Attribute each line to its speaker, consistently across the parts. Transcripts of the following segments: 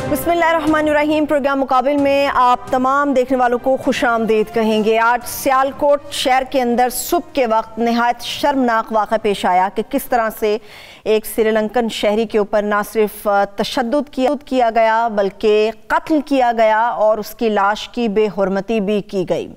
Speaker 1: बिस्मिल्लाहिर्रहमानिर्रहीम। प्रोग्राम मुकाबिल में आप तमाम देखने वालों को खुशामदीद कहेंगे। आज सियालकोट शहर के अंदर सुबह के वक्त नहायत शर्मनाक वाक़ा पेश आया कि किस तरह से एक श्रीलंकन शहरी के ऊपर ना सिर्फ तशद्दुद किया गया बल्कि कत्ल किया गया और उसकी लाश की बेहुरमती भी की गई।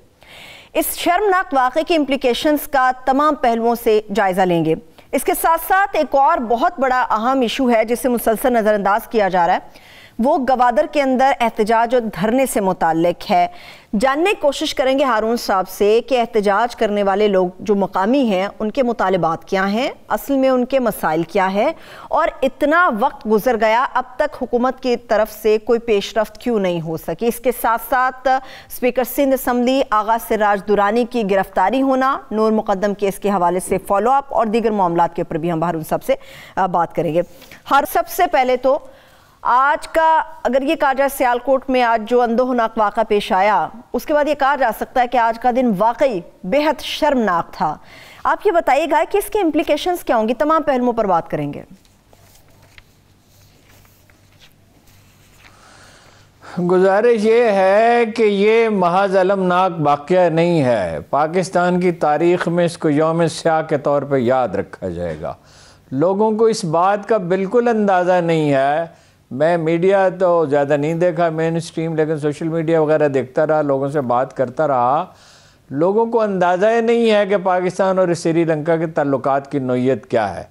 Speaker 1: इस शर्मनाक वाक़े की इम्प्लिकेशंस का तमाम पहलुओं से जायज़ा लेंगे। इसके साथ साथ एक और बहुत बड़ा अहम इशू है जिसे मुसलसल नज़रअंदाज किया जा रहा है, वो गवादर के अंदर एहतजाज और धरने से मुताल्लिक है। जानने की कोशिश करेंगे हारून साहब से कि एहतजाज करने वाले लोग जो मकामी हैं उनके मुतालिबात क्या हैं, असल में उनके मसाइल क्या है और इतना वक्त गुजर गया अब तक हुकूमत की तरफ से कोई पेशरफ्त क्यों नहीं हो सकी। इसके साथ साथ स्पीकर सिंध असम्बली आगा सिराज दुरानी की गिरफ्तारी होना, नूर मुकद्दम केस के हवाले से फॉलो अप और दीगर मामलात के ऊपर भी हम हारून साहब से बात करेंगे। हर सबसे पहले तो आज का अगर ये कहा जाए सियालकोट में आज जो अंदोहनाक वाक़ा पेश आया, उसके बाद ये कहा जा सकता है कि आज का दिन वाकई बेहद शर्मनाक था। आप ये बताइएगा कि इसके इम्प्लिकेशंस क्या होंगी, तमाम पहलुओं पर बात करेंगे।
Speaker 2: गुजारिश ये है कि ये महज अलमनाक वाक़या नहीं है, पाकिस्तान की तारीख़ में इसको यौम स्याह के तौर पर याद रखा जाएगा। लोगों को इस बात का बिल्कुल अंदाज़ा नहीं है। मैं मीडिया तो ज़्यादा नहीं देखा मेन स्ट्रीम, लेकिन सोशल मीडिया वगैरह देखता रहा, लोगों से बात करता रहा। लोगों को अंदाज़ा ही नहीं है कि पाकिस्तान और श्रीलंका के ताल्लुकात की नोयत क्या है।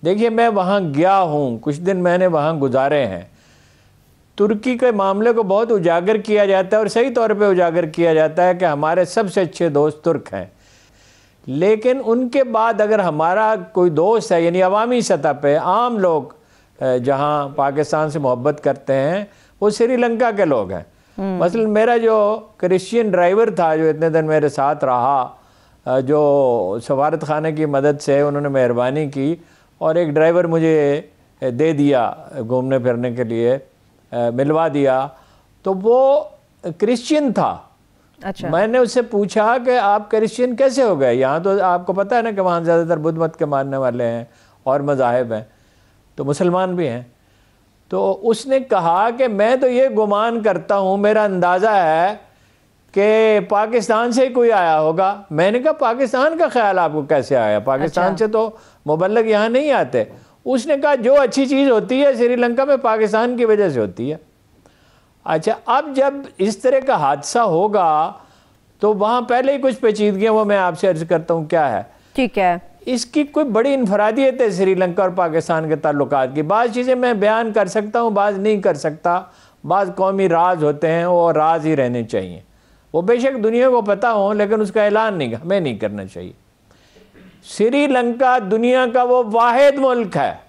Speaker 2: देखिए, मैं वहाँ गया हूँ, कुछ दिन मैंने वहाँ गुजारे हैं। तुर्की के मामले को बहुत उजागर किया जाता है और सही तौर पे उजागर किया जाता है कि हमारे सबसे अच्छे दोस्त तुर्क हैं, लेकिन उनके बाद अगर हमारा कोई दोस्त है, यानी अवामी सतह पे आम लोग जहाँ पाकिस्तान से मोहब्बत करते हैं, वो श्रीलंका के लोग हैं। मसलन मेरा जो क्रिश्चियन ड्राइवर था जो इतने दिन मेरे साथ रहा, जो सफारत खाने की मदद से उन्होंने मेहरबानी की और एक ड्राइवर मुझे दे दिया घूमने फिरने के लिए, मिलवा दिया, तो वो क्रिश्चियन था। अच्छा। मैंने उससे पूछा कि आप क्रिश्चियन कैसे हो गए? यहाँ तो आपको पता है ना कि वहाँ ज़्यादातर बुद्ध मत के मानने वाले हैं और मज़ाहिब हैं, तो मुसलमान भी हैं। तो उसने कहा कि मैं तो ये गुमान करता हूँ, मेरा अंदाज़ा है कि पाकिस्तान से ही कोई आया होगा। मैंने कहा पाकिस्तान का ख्याल आपको कैसे आया? पाकिस्तान से तो मुबल्लिग यहाँ नहीं आते। उसने कहा जो अच्छी चीज़ होती है श्रीलंका में पाकिस्तान की वजह से होती है। अच्छा, अब जब इस तरह का हादसा होगा तो वहाँ पहले ही कुछ पेचीदगियाँ, वो मैं आपसे अर्ज करता हूँ क्या है। ठीक है, इसकी कोई बड़ी इनफरादियत है श्रीलंका और पाकिस्तान के ताल्लुकात की। बाज़ चीज़ें मैं बयान कर सकता हूँ, बाज़ नहीं कर सकता। बाज़ कौमी राज होते हैं, वो राज ही रहने चाहिए। वो बेशक दुनिया को पता हो, लेकिन उसका ऐलान नहीं, हमें नहीं करना चाहिए। श्रीलंका दुनिया का वो वाहिद मुल्क है,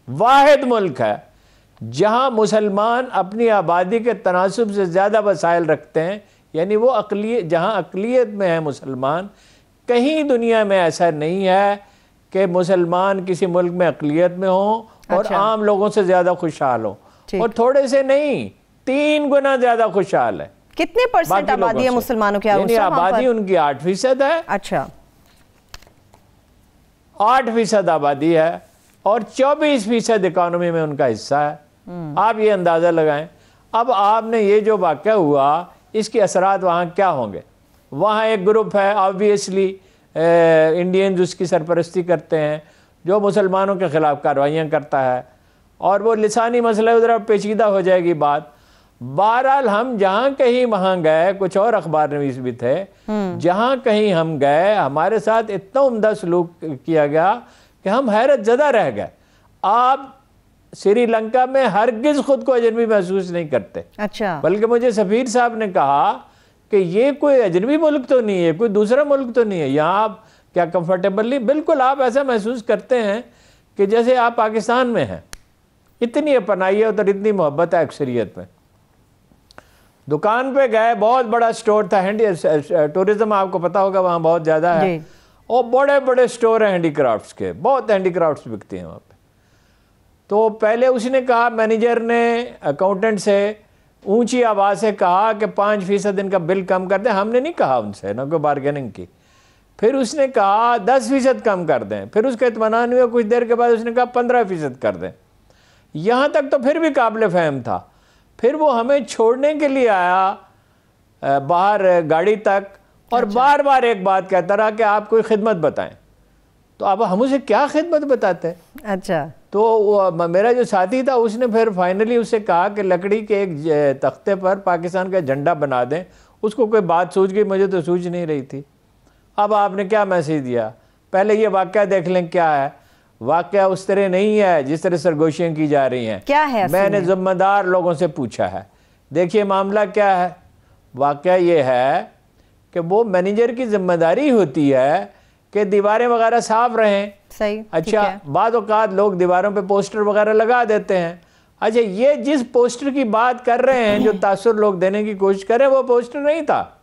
Speaker 2: वाहिद मुल्क है जहाँ मुसलमान अपनी आबादी के तनासुब से ज़्यादा वसाइल रखते हैं। यानी वो अक़लियत, जहाँ अक़लियत में है मुसलमान, कहीं दुनिया में ऐसा नहीं है कि मुसलमान किसी मुल्क में अक़लियत में हो और आम लोगों से ज़्यादा खुशहाल हो। और थोड़े से नहीं, 3 गुना ज़्यादा खुशहाल है।
Speaker 1: कितने परसेंट आबादी है मुसलमानों की?
Speaker 2: आबादी उनकी 8% है।
Speaker 1: अच्छा,
Speaker 2: 8% आबादी है और 24% इकानमी में उनका हिस्सा है। आप ये अंदाज़ा लगाएं। अब आपने ये जो वाक़या हुआ, इसके असरात वहाँ क्या होंगे? वहाँ एक ग्रुप है ऑब्वियसली इंडियंस उसकी सरपरस्ती करते हैं, जो मुसलमानों के ख़िलाफ़ कार्रवाइयाँ करता है, और वो लिसानी मसला उधर पेचीदा हो जाएगी बात। बहरहाल हम जहाँ कहीं वहाँ गए, कुछ और अखबार नवीस भी थे, जहाँ कहीं हम गए हमारे साथ इतना उम्दा सलूक किया गया कि हम हैरत ज़दा रह गए। आप श्रीलंका में हरगिज़ खुद को अजनबी महसूस नहीं करते। अच्छा, बल्कि मुझे सफ़ीर साहब ने कहा कि ये कोई अजनबी मुल्क तो नहीं है, कोई दूसरा मुल्क तो नहीं है, यहाँ आप क्या कंफर्टेबली, बिल्कुल आप ऐसा महसूस करते हैं कि जैसे आप पाकिस्तान में हैं। इतनी अपनाइयत और इतनी मोहब्बत है अक्सरियत में। दुकान पे गए, बहुत बड़ा स्टोर था, टूरिज्म आपको पता होगा वहाँ बहुत ज़्यादा है, और बड़े बड़े स्टोर हैं हैंडीक्राफ्ट्स के, बहुत हैंडीक्राफ्ट्स बिकती हैं वहाँ पे। तो पहले उसने कहा, मैनेजर ने अकाउंटेंट से ऊंची आवाज़ से कहा कि 5% इनका बिल कम कर दें। हमने नहीं कहा उनसे, ना कोई बार्गेनिंग की। फिर उसने कहा 10% कम कर दें। फिर उसका इत्मीनान हुआ, कुछ देर के बाद उसने कहा 15% कर दें। यहाँ तक तो फिर भी काबिल फहम था। फिर वो हमें छोड़ने के लिए आया बाहर गाड़ी तक, और बार बार एक बात कहता रहा कि आप कोई खिदमत बताएं। तो अब हम उसे क्या खिदमत बताते हैं?
Speaker 1: अच्छा।
Speaker 2: तो मेरा जो साथी था उसने फिर फाइनली उससे कहा कि लकड़ी के एक तख्ते पर पाकिस्तान का झंडा बना दें। उसको कोई बात सूझ गई, मुझे तो सूझ नहीं रही थी। अब आपने क्या मैसेज दिया? पहले ये वाक़या देख लें क्या है। वाक़या उस तरह नहीं है जिस तरह सरगोशियाँ की जा रही हैं।
Speaker 1: क्या है?
Speaker 2: मैंने ज़िम्मेदार लोगों से पूछा है। देखिए मामला क्या है। वाक़या ये है कि वो मैनेजर की जिम्मेदारी होती है कि दीवारें वगैरह साफ रहें।
Speaker 1: सही।
Speaker 2: अच्छा, बाद औक़ात लोग दीवारों पे पोस्टर वगैरह लगा देते हैं। अच्छा, ये जिस पोस्टर की बात कर रहे हैं, जो तासुर लोग देने की कोशिश कर रहे हैं, वो पोस्टर नहीं था।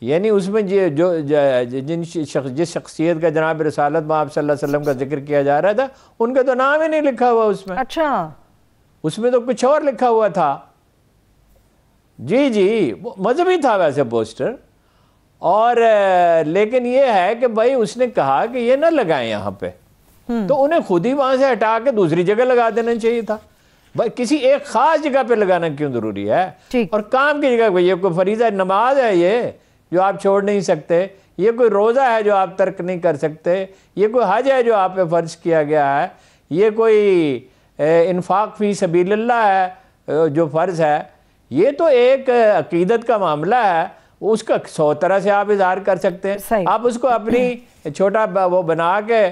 Speaker 2: यानी उसमें जिस शख्सियत का जनाब रसालत में आप सल्लल्लाहु अलैहि वसल्लम का जिक्र किया जा रहा था, उनका तो नाम ही नहीं लिखा हुआ उसमें।
Speaker 1: अच्छा,
Speaker 2: उसमें तो कुछ और लिखा हुआ था। जी, मजहबी था वैसे पोस्टर। और लेकिन ये है कि भाई उसने कहा कि ये ना लगाएं यहाँ पे, तो उन्हें खुद ही वहां से हटा के दूसरी जगह लगा देना चाहिए था। भाई किसी एक खास जगह पे लगाना क्यों जरूरी है? और काम की जगह, ये कोई फरीज़ा नमाज है ये जो आप छोड़ नहीं सकते, ये कोई रोज़ा है जो आप तर्क नहीं कर सकते, ये कोई हज है जो आप पे फ़र्ज किया गया है, ये कोई इन्फाक फ़ी सबीलिल्लाह है जो फ़र्ज़ है। ये तो एक अकीदत का मामला है, उसका 100 तरह से आप इजहार कर सकते हैं। आप उसको अपनी छोटा वो बना के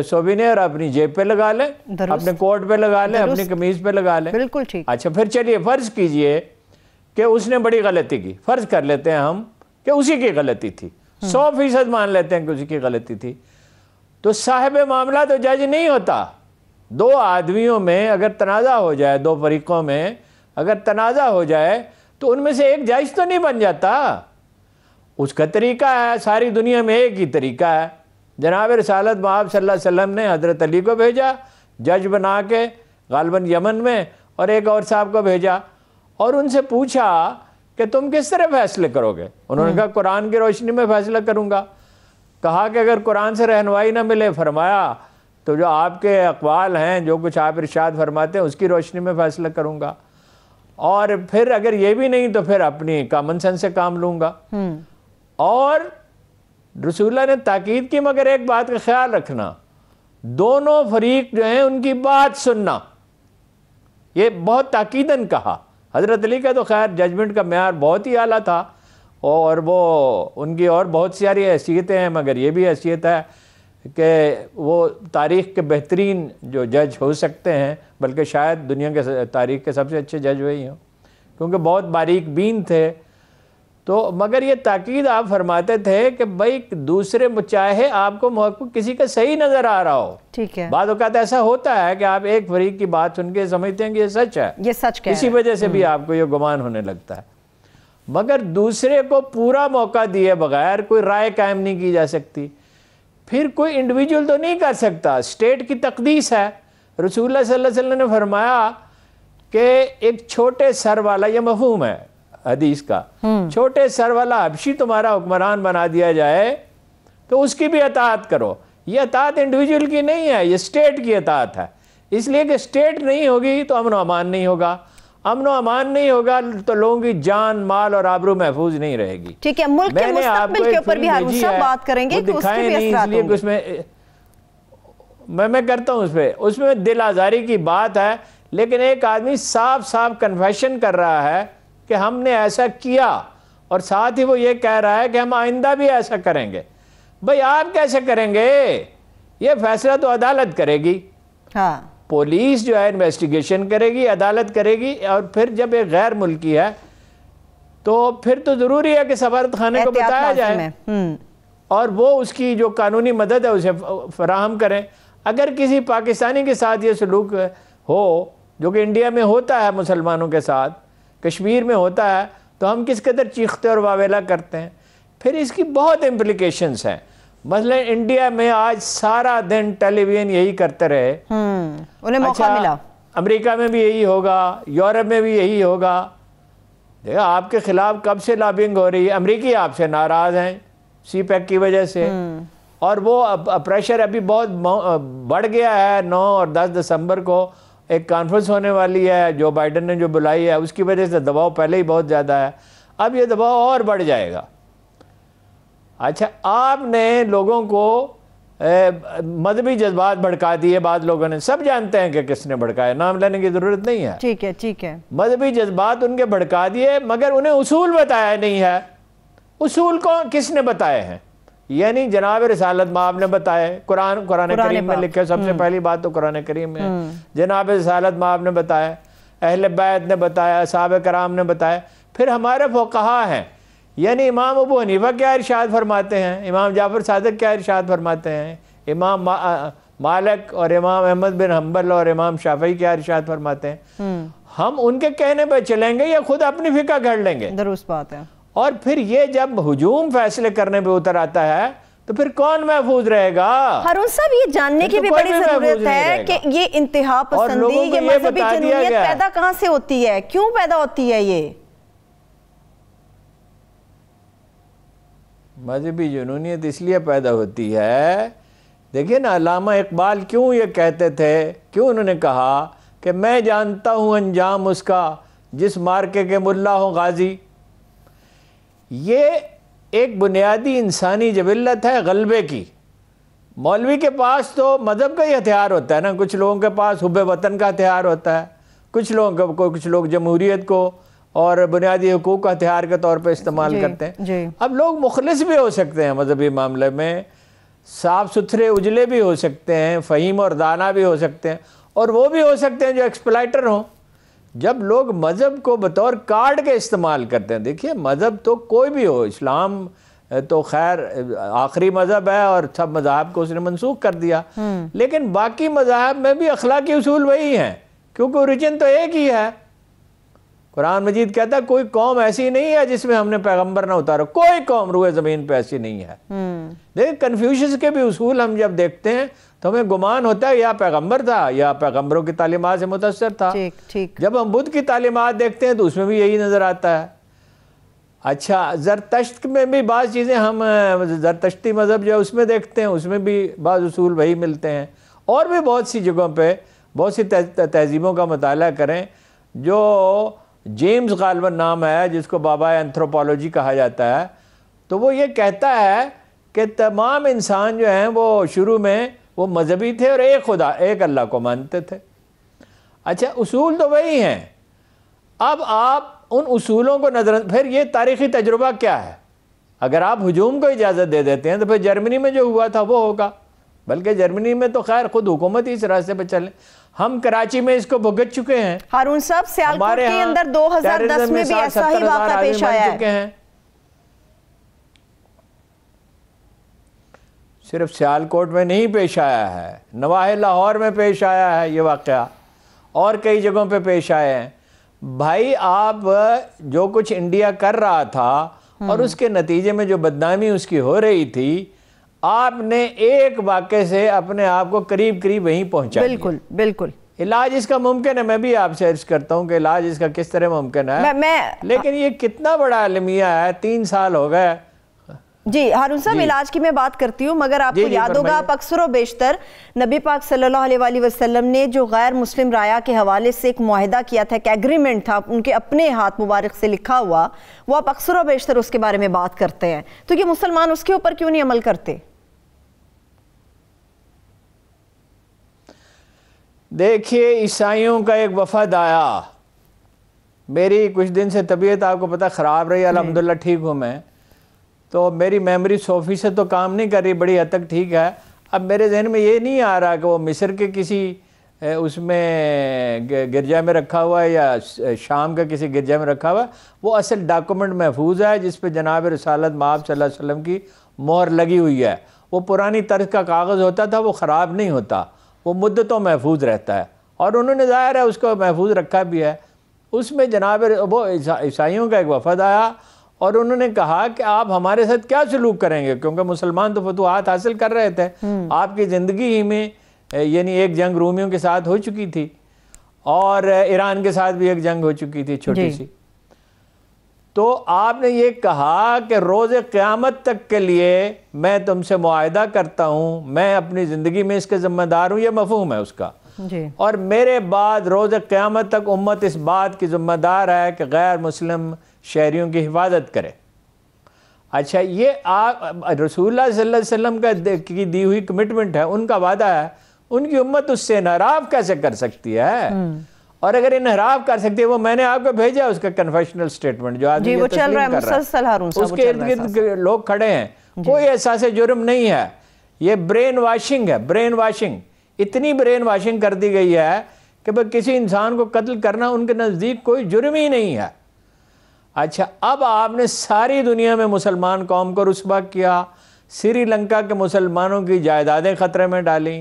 Speaker 2: सोविनियर अपनी जेब पे लगा लें, अपने कोट पे लगा लें, अपनी कमीज पे लगा लें।
Speaker 1: बिल्कुल ठीक।
Speaker 2: अच्छा, फिर चलिए फर्ज कीजिए कि उसने बड़ी गलती की। फर्ज कर लेते हैं हम कि उसी की गलती थी, 100% मान लेते हैं कि उसी की गलती थी। तो साहिब मामला तो जज नहीं होता। दो आदमियों में अगर तनाज़ा हो जाए, दो फरीकों में अगर तनाज़ा हो जाए, तो उनमें से एक जज तो नहीं बन जाता। उसका तरीका है, सारी दुनिया में एक ही तरीका है। जनाब रसालत मआब सल्लल्लाहु अलैहि वसल्लम ने हज़रत अली को भेजा जज बना के, गालबन यमन में, और एक और साहब को भेजा और उनसे पूछा कि तुम किस तरह फैसले करोगे? उन्होंने कहा कुरान की रोशनी में फैसला करूँगा। कहा कि अगर कुरान से रहनुमाई ना मिले, फरमाया तो जो आपके अक़वाल हैं, जो कुछ आप इरशाद फरमाते हैं, उसकी रोशनी में फैसला करूँगा। और फिर अगर ये भी नहीं तो फिर अपनी कॉमन सेंस से काम लूँगा। और रसूलुल्लाह ने ताकीद की, मगर एक बात का ख्याल रखना, दोनों फरीक जो हैं उनकी बात सुनना, ये बहुत ताकीदन कहा। हज़रत अली का तो खैर जजमेंट का मेयार बहुत ही आला था, और वो उनकी और बहुत सारी हैसियतें हैं, मगर ये भी हैसियत है कि वो तारीख़ के बेहतरीन जो जज हो सकते हैं, बल्कि शायद दुनिया के तारीख़ के सबसे अच्छे जज वही हों, क्योंकि बहुत बारीक बीन थे। तो मगर ये ताकीद आप फरमाते थे कि भाई दूसरे, चाहे आपको मौक़िफ़ किसी का सही नज़र आ रहा हो, ठीक है, बाद औक़ात ऐसा होता है कि आप एक फरीक की बात सुन के समझते हैं कि ये सच है, ये सच है, इसी वजह से भी आपको ये गुमान होने लगता है। मगर दूसरे को पूरा मौका दिए बगैर कोई राय कायम नहीं की जा सकती। फिर कोई इंडिविजुअल तो नहीं कर सकता, स्टेट की तकदीस है। रसूलुल्लाह सल्लल्लाहु अलैहि वसल्लम ने फरमाया कि एक छोटे सर वाला, ये मफहूम है हदीस का, छोटे सर वाला हबशी तुम्हारा हुक्मरान बना दिया जाए तो उसकी भी अताअत करो। ये अताअत इंडिविजुअल की नहीं है, ये स्टेट की अताअत है। इसलिए कि स्टेट नहीं होगी तो अमन व अमान नहीं होगा, अमन व अमान नहीं होगा तो लोगों की जान, माल और आबरू महफूज नहीं रहेगी।
Speaker 1: ठीक है, मुल्क के मुस्तकबिल के ऊपर भी हारून साहब बात करेंगे कि उसके भी असरात होंगे।
Speaker 2: उसमें मैं करता हूँ उसमें दिल आज़ारी की बात है, लेकिन एक आदमी साफ साफ कन्फेशन कर रहा है कि हमने ऐसा किया, और साथ ही वो ये कह रहा है कि हम आइंदा भी ऐसा करेंगे। भाई आप कैसे करेंगे? ये फैसला तो अदालत करेगी। हाँ, पुलिस जो है इन्वेस्टिगेशन करेगी, अदालत करेगी, और फिर जब एक गैर मुल्की है तो फिर तो ज़रूरी है कि सफारत खाने को बताया जाए और वो उसकी जो कानूनी मदद है उसे फराहम करें। अगर किसी पाकिस्तानी के साथ ये सलूक हो, जो कि इंडिया में होता है, मुसलमानों के साथ कश्मीर में होता है, तो हम किस कदर चीखते और वावेला करते हैं। फिर इसकी बहुत इम्प्लिकेशंस हैं। मसलन इंडिया में आज सारा दिन टेलीविजन यही करते रहे,
Speaker 1: उन्हें मौका मिला।
Speaker 2: अमेरिका में भी यही होगा, यूरोप में भी यही होगा। देखो आपके खिलाफ कब से लॉबिंग हो रही है, अमेरिकी आपसे नाराज हैं सीपैक की वजह से, और वो प्रेशर अभी बहुत बढ़ गया है। 9 और 10 दिसंबर को एक कॉन्फ्रेंस होने वाली है जो बाइडन ने जो बुलाई है, उसकी वजह से दबाव पहले ही बहुत ज़्यादा है, अब ये दबाव और बढ़ जाएगा। अच्छा, आपने लोगों को मजहबी जज्बात भड़का दिए, बाद लोगों ने, सब जानते हैं कि किसने भड़काया, नाम लेने की ज़रूरत नहीं है।
Speaker 1: ठीक है, ठीक है।
Speaker 2: मजहबी जज्बात उनके भड़का दिए, मगर उन्हें उसूल बताया नहीं है। उसूल को किसने बताए हैं? यानी जनाब रिसालत माब ने बताए, कुरान करीम में लिखे, सबसे पहली बात तो कुरान करीम में जनाब रिसालत माब ने बताया, अहले बैत ने बताया, साहब कराम ने बताया, फिर हमारे फुक़हा हैं, यानी इमाम अबू हनीफा क्या इरशाद फरमाते हैं, इमाम जाफर सादिक क्या इरशाद फरमाते हैं, इमाम मालिक और इमाम अहमद बिन हम्बल और इमाम शाफी क्या इरशाद फरमाते हैं। हम उनके कहने पर चलेंगे या खुद अपनी फिक्र घड़ लेंगे?
Speaker 1: दुरुस्त बात है। और
Speaker 2: फिर ये जब हुजूम फैसले करने पे उतर आता है तो फिर कौन महफूज रहेगा?
Speaker 1: हारून साहब, ये जानने की भी बड़ी जरूरत है कि ये इंतहा पसंदी, ये मजहबी जुनूनियत पैदा कहाँ से होती है, क्यों पैदा होती है? ये
Speaker 2: मजहबी जुनूनियत इसलिए पैदा होती है, देखिए ना, अल्लामा इकबाल क्यों ये कहते थे, क्यों उन्होंने कहा कि मैं जानता हूँ अंजाम उसका जिस मार्के के मुल्ला हो गाजी। ये एक बुनियादी इंसानी जबिल्लत है गलबे की। मौलवी के पास तो मज़हब का ही हथियार होता है ना, कुछ लोगों के पास हुब्बे वतन का हथियार होता है, कुछ लोग जमहूरियत को और बुनियादी हुकूक का हथियार के तौर पे इस्तेमाल करते हैं। अब लोग मुखलिस भी हो सकते हैं मजहबी मामले में, साफ़ सुथरे उजले भी हो सकते हैं, फ़हीम और दाना भी हो सकते हैं, और वो भी हो सकते हैं जो एक्सप्लाइटर हों। जब लोग मज़हब को बतौर कार्ड के इस्तेमाल करते हैं, देखिए मज़हब तो कोई भी हो, इस्लाम तो खैर आखिरी मज़हब है और सब मज़ाहब को उसने मनसूख कर दिया, लेकिन बाकी मज़ाहब में भी अखलाकी उसूल वही हैं, क्योंकि ओरिजिन तो एक ही है। कुरान मजीद कहता है कोई कौम ऐसी नहीं है जिसमें हमने पैगंबर ना उतारो, कोई कौम रूए ज़मीन पे ऐसी नहीं है। देखिए कन्फ्यूशियस के भी उसूल हम जब देखते हैं तो हमें गुमान होता है या पैगंबर था या पैगंबरों की तालीमात से मुतासर था।
Speaker 1: ठीक।
Speaker 2: जब हम बुद्ध की तालीमात देखते हैं तो उसमें भी यही नज़र आता है। अच्छा, ज़रतश्त में भी बाज़ चीज़ें हम ज़रतश्ती मज़हब जो है उसमें देखते हैं, उसमें भी बाज़ उसूल वही मिलते हैं। और भी बहुत सी जगहों पे बहुत सी तहज़ीबों का मुताला करें। जो जेम्स गाल्वन नाम है जिसको बाबा एंथ्रोपोलॉजी कहा जाता है, तो वो ये कहता है कि तमाम इंसान जो हैं वो शुरू में वो मजहबी थे और एक खुदा, एक अल्लाह को मानते थे। अच्छा, उसूल तो वही हैं। अब आप उन उसूलों को नजर, फिर ये तारीख़ी तजुर्बा क्या है? अगर आप हुजूम को इजाज़त दे देते हैं तो फिर जर्मनी में जो हुआ था वो होगा, बल्कि जर्मनी में तो खैर खुद हुकूमत ही इस रास्ते पर चले। हम कराची में इसको भुगत चुके हैं।
Speaker 1: हारून साहब, सियालकोट के अंदर 2010 में भी ऐसा ही वाक़या पेश आया है।
Speaker 2: सिर्फ सियालकोट में नहीं पेश आया है, नवाहे लाहौर में पेश आया है ये वाक़या, और कई जगहों पे पेश आए हैं। भाई, आप जो कुछ इंडिया कर रहा था और उसके नतीजे में जो बदनामी उसकी हो रही थी, आपने एक वाक़े से अपने आप को करीब करीब वहीं पहुंचा।
Speaker 1: बिल्कुल बिल्कुल।
Speaker 2: इलाज इसका मुमकिन है, मैं भी आपसे अर्ज करता हूँ कि इलाज इसका किस तरह मुमकिन है, लेकिन ये कितना बड़ा अलमिया है, 3 साल हो गए।
Speaker 1: जी हारून साहब, इलाज की मैं बात करती हूँ, मगर आपको याद होगा आप अक्सर और बेशतर नबी पाक सल्लल्लाहु अलैहि वसल्लम ने जो गैर मुस्लिम राया के हवाले से एक मुआहिदा किया था, एक एग्रीमेंट था उनके अपने हाथ मुबारक से लिखा हुआ, वो आप अक्सर और बेशतर उसके बारे में बात करते हैं, तो ये मुसलमान उसके ऊपर क्यों नहीं अमल करते?
Speaker 2: देखिए, ईसाइयों का एक वफद आया, मेरी कुछ दिन से तबीयत आपको पता ख़राब रही, अल्हम्दुलिल्लाह ठीक हूँ मैं, तो मेरी मेमोरी 100% तो काम नहीं कर रही, बड़ी हद तक ठीक है। अब मेरे जहन में ये नहीं आ रहा कि वो मिस्र के किसी उसमें गिरजा में रखा हुआ है या शाम का किसी गिरजा में रखा हुआ है। वो असल डॉक्यूमेंट महफूज है जिस पे जनाब रसालत माब सल्लल्लाहु अलैहि वसल्लम की मोहर लगी हुई है। वो पुरानी तर्ज का कागज़ होता था, वो ख़राब नहीं होता, वो मुद्दतों महफूज रहता है, और उन्होंने ज़ाहिर है उसको महफूज रखा भी है। उसमें जनाब वो ईसाइयों का एक वफद आया और उन्होंने कहा कि आप हमारे साथ क्या सलूक करेंगे, क्योंकि मुसलमान तो फतूहात हासिल कर रहे थे, आपकी ज़िंदगी ही में यानी एक जंग रूमियों के साथ हो चुकी थी और ईरान के साथ भी एक जंग हो चुकी थी छोटी सी। तो आपने ये कहा कि रोज़ क़यामत तक के लिए मैं तुमसे मुआहदा करता हूँ, मैं अपनी ज़िंदगी में इसके ज़िम्मेदार हूँ, ये मफ़हूम है उसका
Speaker 1: जी।
Speaker 2: और मेरे बाद रोज़ क़यामत तक उम्मत इस बात की ज़िम्मेदार है कि गैर मुस्लिम शहरियों की हिफाजत करे। अच्छा, ये रसूलुल्लाह सल्लल्लाहु अलैहि वसल्लम की दी हुई कमिटमेंट है, उनका वादा है, उनकी उम्मत उससे इनहराफ कैसे कर सकती है? और अगर इनहराफ कर सकती है, वो मैंने आपको भेजा उसका कन्फेशनल स्टेटमेंट जो आदमी
Speaker 1: वो चल रहा है, मुसलसल हारून साहब
Speaker 2: उसके इर्द गिर्द लोग खड़े हैं, कोई एहसास जुर्म नहीं है, ये ब्रेन वाशिंग है, ब्रेन वाशिंग। इतनी ब्रेन वाशिंग कर दी गई है कि भाई किसी इंसान को कत्ल करना उनके नज़दीक कोई जुर्म ही नहीं है। अच्छा, अब आपने सारी दुनिया में मुसलमान कौम को रुस्वा किया, श्रीलंका के मुसलमानों की जायदादें ख़तरे में डाली,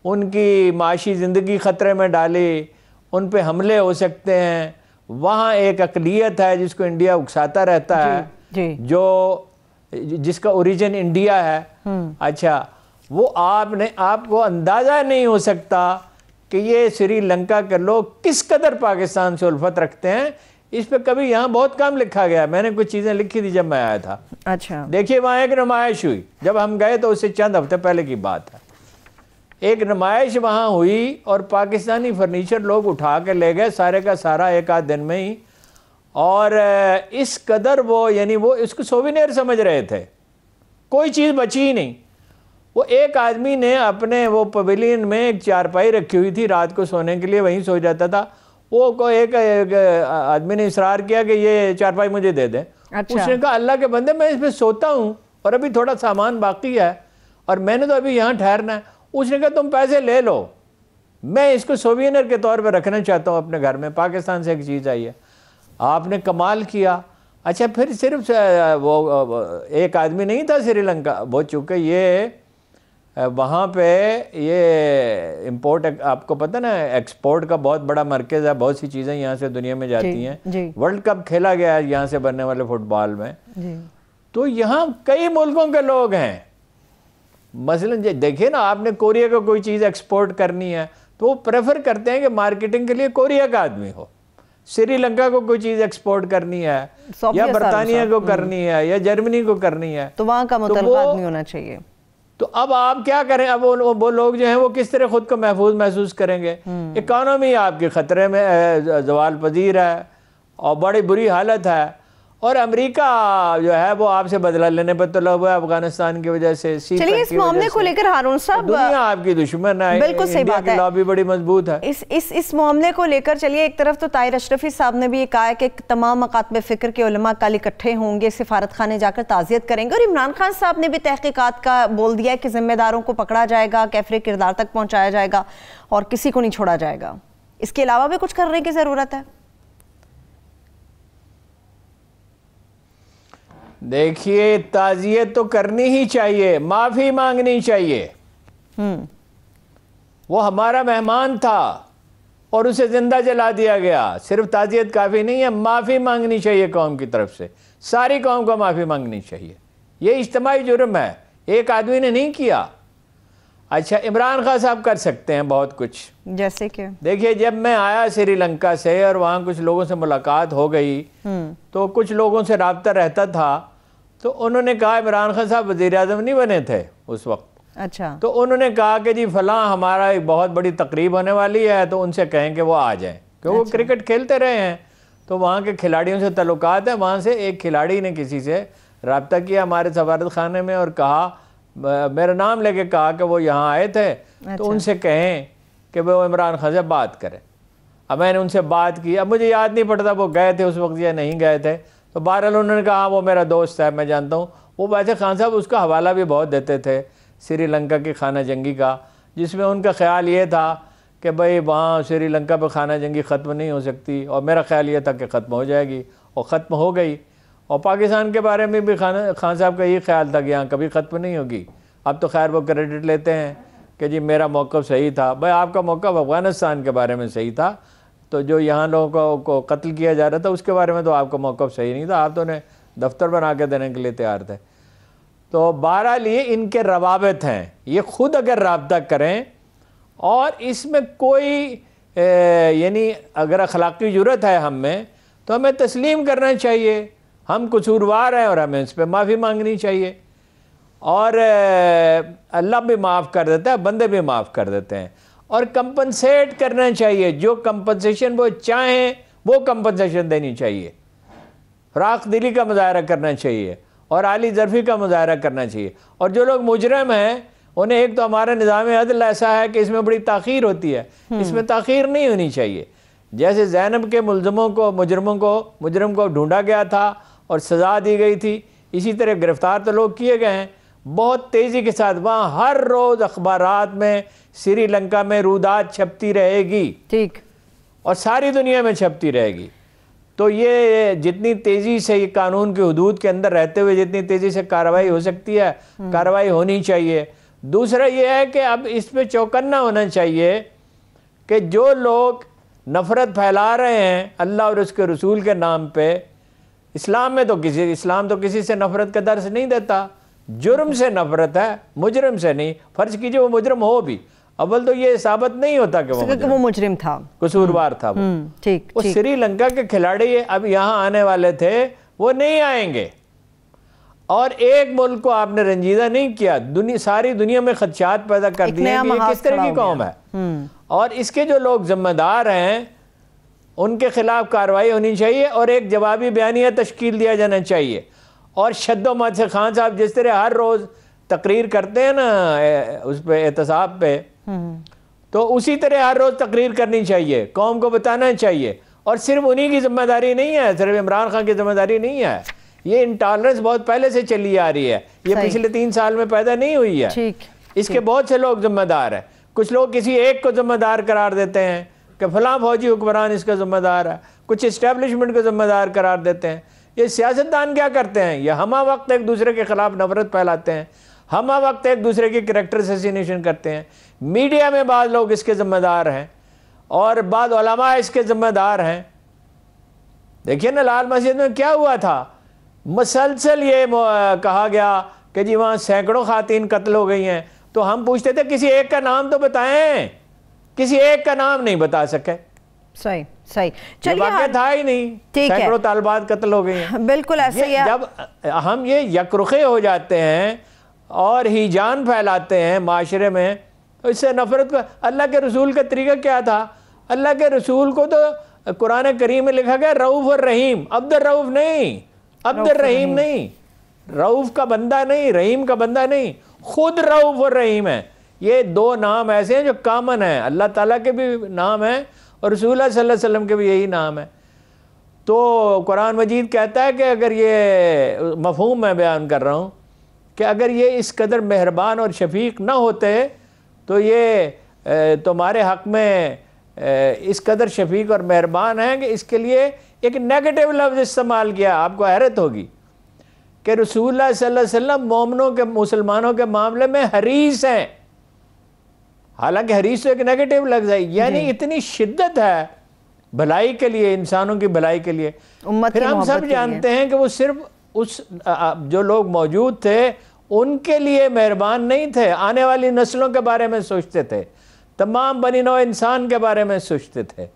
Speaker 2: उनकी माशी ज़िंदगी ख़तरे में डाली, उन पे हमले हो सकते हैं। वहाँ एक अक़लियत है जिसको इंडिया उकसाता रहता है, जो जिसका ओरिजिन इंडिया है। अच्छा, वो आपको अंदाज़ा नहीं हो सकता कि ये श्रीलंका के लोग किस कदर पाकिस्तान से उल्फत रखते हैं। इस पे कभी यहाँ बहुत कम लिखा गया, मैंने कुछ चीज़ें लिखी थी जब मैं आया था।
Speaker 1: अच्छा,
Speaker 2: देखिए वहाँ एक नुमाइश हुई, जब हम गए तो उससे चंद हफ्ते पहले की बात है। एक नुमाइश वहाँ हुई और पाकिस्तानी फर्नीचर लोग उठा के ले गए सारे का सारा एक आध दिन में ही, और इस कदर वो यानी वो इसको सोविनियर समझ रहे थे, कोई चीज़ बची ही नहीं। वो एक आदमी ने अपने वो पवेलियन में एक चारपाई रखी हुई थी, रात को सोने के लिए वहीं सो जाता था। वो को एक आदमी ने इसरार किया कि ये चारपाई मुझे दे दें। अच्छा। उसने कहा अल्लाह के बंदे मैं इस पर सोता हूँ और अभी थोड़ा सामान बाकी है और मैंने तो अभी यहाँ ठहरना है। उसने कहा तुम पैसे ले लो, मैं इसको सोविनियर के तौर पे रखना चाहता हूँ अपने घर में, पाकिस्तान से एक चीज़ आई है। आपने कमाल किया। अच्छा, फिर सिर्फ वो एक आदमी नहीं था श्रीलंका, वो चूँकि ये वहाँ पे ये इंपोर्ट, आपको पता ना एक्सपोर्ट का बहुत बड़ा मरकज़ है, बहुत सी चीज़ें यहाँ से दुनिया में जाती हैं। वर्ल्ड कप खेला गया है यहाँ से बनने वाले फुटबॉल में, तो यहाँ कई मुल्कों के लोग हैं। मसलन देखिए ना, आपने कोरिया को कोई चीज़ एक्सपोर्ट करनी है तो वो प्रेफर करते हैं कि मार्केटिंग के लिए कोरिया का आदमी हो। श्रीलंका को कोई चीज़ एक्सपोर्ट करनी है या बरतानिया को करनी है या जर्मनी को करनी है
Speaker 1: तो वहाँ का मुतल्लिक़ आदमी होना चाहिए।
Speaker 2: तो अब आप क्या करें? अब वो लोग जो हैं वो किस तरह खुद को महफूज महसूस करेंगे? इकॉनमी आपके ख़तरे में ज़वाल पजीर है और बड़ी बुरी हालत है, और अमेरिका जो है वो आपसे बदला लेने पर तुला हुआ है अफगानिस्तान की वजह से।
Speaker 1: चलिए इस मामले को लेकर हारून साहब,
Speaker 2: दुनिया आपकी दुश्मन है,
Speaker 1: बिल्कुल सही बात है,
Speaker 2: लॉबी बड़ी मजबूत है।
Speaker 1: इस मामले को लेकर चलिए, एक तरफ तो ताहिर अशरफी साहब ने भी ये कहा है कि तमाम मकातब फ़िक्र के उलमा कल इकट्ठे होंगे, सिफारत खाने जाकर ताज़ियत करेंगे, और इमरान खान साहब ने भी तहकीकात का बोल दिया है कि जिम्मेदारों को पकड़ा जाएगा, कैफरे किरदार तक पहुँचाया जाएगा और किसी को नहीं छोड़ा जाएगा। इसके अलावा भी कुछ करने की ज़रूरत है?
Speaker 2: देखिए, ताज़ियत तो करनी ही चाहिए, माफ़ी मांगनी चाहिए। वो हमारा मेहमान था और उसे जिंदा जला दिया गया, सिर्फ ताज़ियत काफ़ी नहीं है, माफ़ी मांगनी चाहिए कौम की तरफ से, सारी कौम को माफ़ी मांगनी चाहिए। ये इज्तिमाई जुर्म है, एक आदमी ने नहीं किया। अच्छा, इमरान खान साहब कर सकते हैं बहुत कुछ,
Speaker 1: जैसे कि
Speaker 2: देखिए जब मैं आया श्रीलंका से और वहाँ कुछ लोगों से मुलाकात हो गई तो कुछ लोगों से राब्ता रहता था, तो उन्होंने कहा, इमरान खान साहब वज़ीर आज़म नहीं बने थे उस वक्त।
Speaker 1: अच्छा,
Speaker 2: तो उन्होंने कहा कि जी फलां हमारा एक बहुत बड़ी तकरीब होने वाली है तो उनसे कहें कि वो आ जाएं, क्योंकि वो क्रिकेट खेलते रहे हैं तो वहाँ के खिलाड़ियों से ताल्लुकात है। वहाँ से एक खिलाड़ी ने किसी से रब्ता किया हमारे सफारत खाने में और कहा, मेरा नाम लेके कहा कि वो यहाँ आए थे, तो उनसे कहें कि वो इमरान खान से बात करें। अब मैंने उनसे बात की, अब मुझे याद नहीं पड़ता वो गए थे उस वक्त या नहीं गए थे, तो बहरहाल उन्होंने कहा वो मेरा दोस्त है, मैं जानता हूँ। वो वैसे खान साहब उसका हवाला भी बहुत देते थे श्रीलंका की खाना जंगी का, जिसमें उनका ख्याल ये था कि भाई वहाँ श्रीलंका पर खाना जंगी ख़त्म नहीं हो सकती, और मेरा ख्याल ये था कि ख़त्म हो जाएगी, और ख़त्म हो गई। और पाकिस्तान के बारे में भी खान साहब का यही ख्याल था कि यहाँ कभी ख़त्म नहीं होगी। अब तो खैर वो क्रेडिट लेते हैं कि जी मेरा मौक़िफ़ सही था। भाई आपका मौक़िफ़ अफ़गानिस्तान के बारे में सही था, तो जो यहाँ लोगों को कत्ल किया जा रहा था उसके बारे में तो आपका मौक़िफ़ सही नहीं था, आप तो उन्हें दफ्तर बना के देने के लिए तैयार थे। तो बहरहाल ये इनके रवाबित हैं, ये खुद अगर राब्ता करें और इसमें कोई यानी अगर अखलाक़ी जुर्रत है हम में, तो हमें तस्लीम करना चाहिए, हम कसूरवार हैं और हमें इस पर माफ़ी मांगनी चाहिए। और अल्लाह भी माफ़ कर देता है, बंदे भी माफ़ कर देते हैं। और कंपनसेट करना चाहिए, जो कंपनसेशन वो चाहें वो कंपनसेशन देनी चाहिए। राख दिली का मुजाहरा करना चाहिए और आली ज़रफ़ी का मुजाहरा करना चाहिए। और जो लोग मुजरम हैं उन्हें, एक तो हमारा निज़ाम अदल ऐसा है कि इसमें बड़ी ताख़ीर होती है, इसमें ताख़ीर नहीं होनी चाहिए। जैसे ज़ैनब के मुजरम को ढूंढा गया था और सज़ा दी गई थी, इसी तरह गिरफ़्तार तो लोग किए गए हैं बहुत तेज़ी के साथ। वहाँ हर रोज़ अखबारात में श्रीलंका में रूदात छपती रहेगी, ठीक, और सारी दुनिया में छपती रहेगी। तो ये जितनी तेज़ी से, ये कानून की हदूद के अंदर रहते हुए जितनी तेज़ी से कार्रवाई हो सकती है, कार्रवाई होनी चाहिए। दूसरा ये है कि अब इस पे चौकन्ना होना चाहिए कि जो लोग नफ़रत फैला रहे हैं अल्लाह और उसके रसूल के नाम पे, इस्लाम तो किसी से नफ़रत का दर्स नहीं देता। जुर्म से नफ़रत है, मुजरिम से नहीं। फ़र्ज़ कीजिए वो मुजरिम हो भी, अव्वल तो ये साबित नहीं होता कि वो मुजरिम था, कसूरवार था वो। ठीक, वो श्रीलंका के खिलाड़ी अब यहाँ आने वाले थे, वो नहीं आएंगे। और एक मुल्क को आपने रंजीदा नहीं किया, सारी दुनिया में खदशात पैदा कर दिए कि ये किस तरह की कौम है। और इसके जो लोग जिम्मेदार हैं उनके खिलाफ कार्रवाई होनी चाहिए और एक जवाबी बयानिया तश्कील दिया जाना चाहिए। और शद्दोमत से खान साहब जिस तरह हर रोज़ तकरीर करते हैं ना उस पे एहतसाब पे, तो उसी तरह हर रोज़ तकरीर करनी चाहिए, कौम को बताना चाहिए। और सिर्फ उन्हीं की जिम्मेदारी नहीं है, सिर्फ इमरान खान की जिम्मेदारी नहीं है। ये इंटॉलरेंस बहुत पहले से चली आ रही है, ये पिछले 3 साल में पैदा नहीं हुई है। इसके बहुत से लोग जिम्मेदार हैं। कुछ लोग किसी एक को जिम्मेदार करार देते हैं कि फलां फौजी हुक्मरान इसका जिम्मेदार है, कुछ इस्टेब्लिशमेंट को जिम्मेदार करार देते हैं। ये सियासतदान क्या करते हैं, ये हमा वक्त एक दूसरे के खिलाफ नफरत फैलाते हैं, हमा वक्त एक दूसरे की कैरेक्टर असैसिनेशन करते हैं। मीडिया में बाद लोग इसके जिम्मेदार हैं और बाद उलमा इसके जिम्मेदार हैं। देखिए ना लाल मस्जिद में क्या हुआ था, मसलसल ये कहा गया कि जी वहाँ सैकड़ों खातीन कत्ल हो गई हैं। तो हम पूछते थे किसी एक का नाम तो बताएं, किसी एक का नाम नहीं बता सके।
Speaker 1: सही सही, चलिए
Speaker 2: था ही नहीं, सैकड़ों तालिबात कत्ल हो गई हैं।
Speaker 1: बिल्कुल ऐसे ही।
Speaker 2: जब हम ये यकरुखे हो जाते हैं और हिजान फैलाते हैं माशरे में, तो इससे नफरत का, अल्लाह के रसूल का तरीका क्या था? अल्लाह के रसूल को तो कुरान करीम में लिखा गया रऊफ और रहीम, अब्दुर रऊफ नहीं, अब्दुर रहीम नहीं, रऊफ का बंदा नहीं, रहीम का बंदा नहीं, खुद रऊफ और रहीम है। ये 2 नाम ऐसे हैं जो कॉमन है, अल्लाह ताला के भी नाम है और रसूल सल्लल्लाहु अलैहि वसल्लम के भी यही नाम है। तो कुरान मजीद कहता है कि अगर ये मफहूम मैं बयान कर रहा हूँ कि अगर ये इस कदर मेहरबान और शफीक ना होते तो ये तुम्हारे हक़ में इस कदर शफीक और मेहरबान हैं कि इसके लिए एक नेगेटिव लफ्ज़ इस्तेमाल किया। आपको हैरत होगी कि रसूलुल्लाह सल्लल्लाहु अलैहि वसल्लम मोमिनों के, मुसलमानों के मामले में हरीस हैं। हालांकि हरीस तो एक नेगेटिव लफ्ज़ है, यानी इतनी शिद्दत है भलाई के लिए, इंसानों की भलाई के लिए। फिर हम सब जानते हैं कि वो सिर्फ उस जो लोग मौजूद थे उनके लिए मेहरबान नहीं थे, आने वाली नस्लों के बारे में सोचते थे, तमाम बनी नौ इंसान के बारे में सोचते थे।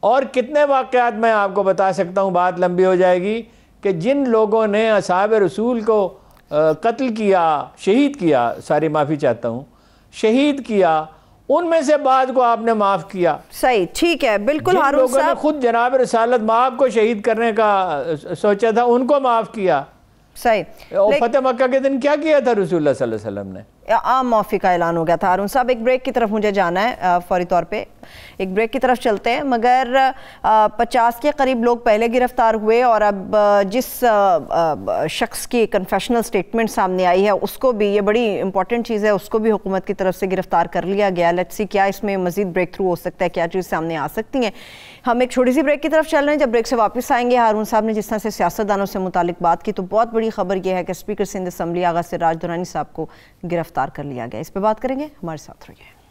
Speaker 2: और कितने वाक़यात मैं आपको बता सकता हूँ, बात लंबी हो जाएगी, कि जिन लोगों ने असहाब रसूल को कत्ल किया, शहीद किया, सारी माफ़ी चाहता हूँ, शहीद किया, उनमें से बाद को आपने माफ़ किया।
Speaker 1: सही, ठीक है, बिल्कुल। हारून साहब ने
Speaker 2: खुद जनाब रसालत माँ को शहीद करने का सोचा था, उनको माफ़ किया।
Speaker 1: सही।
Speaker 2: फतेह मक्का के दिन क्या किया था रसूलुल्लाह सल्लल्लाहु अलैहि वसल्लम ने?
Speaker 1: आम माफ़ी का ऐलान हो गया था। हारून साहब एक ब्रेक की तरफ मुझे जाना है, फौरी तौर पे एक ब्रेक की तरफ चलते हैं। मगर 50 के करीब लोग पहले गिरफ्तार हुए और अब जिस शख्स की कन्फेशनल स्टेटमेंट सामने आई है उसको भी, ये बड़ी इंपॉर्टेंट चीज़ है, उसको भी हुकूमत की तरफ से गिरफ्तार कर लिया गया। लेट्स सी क्या इसमें मजीद ब्रेक थ्रू हो सकता है, क्या चीज़ सामने आ सकती हैं। हम एक छोटी सी ब्रेक की तरफ चल रहे हैं। जब ब्रेक से वापस आएंगे, हारून साहब ने जिस तरह से सियासतदानों से मुतालिक बात की, तो बहुत बड़ी खबर यह है कि स्पीकर सिंध असम्बली आगा सिराज दुरानी साहब को गिरफ्तार कर लिया गया। इस पर बात करेंगे, हमारे साथ रहिए।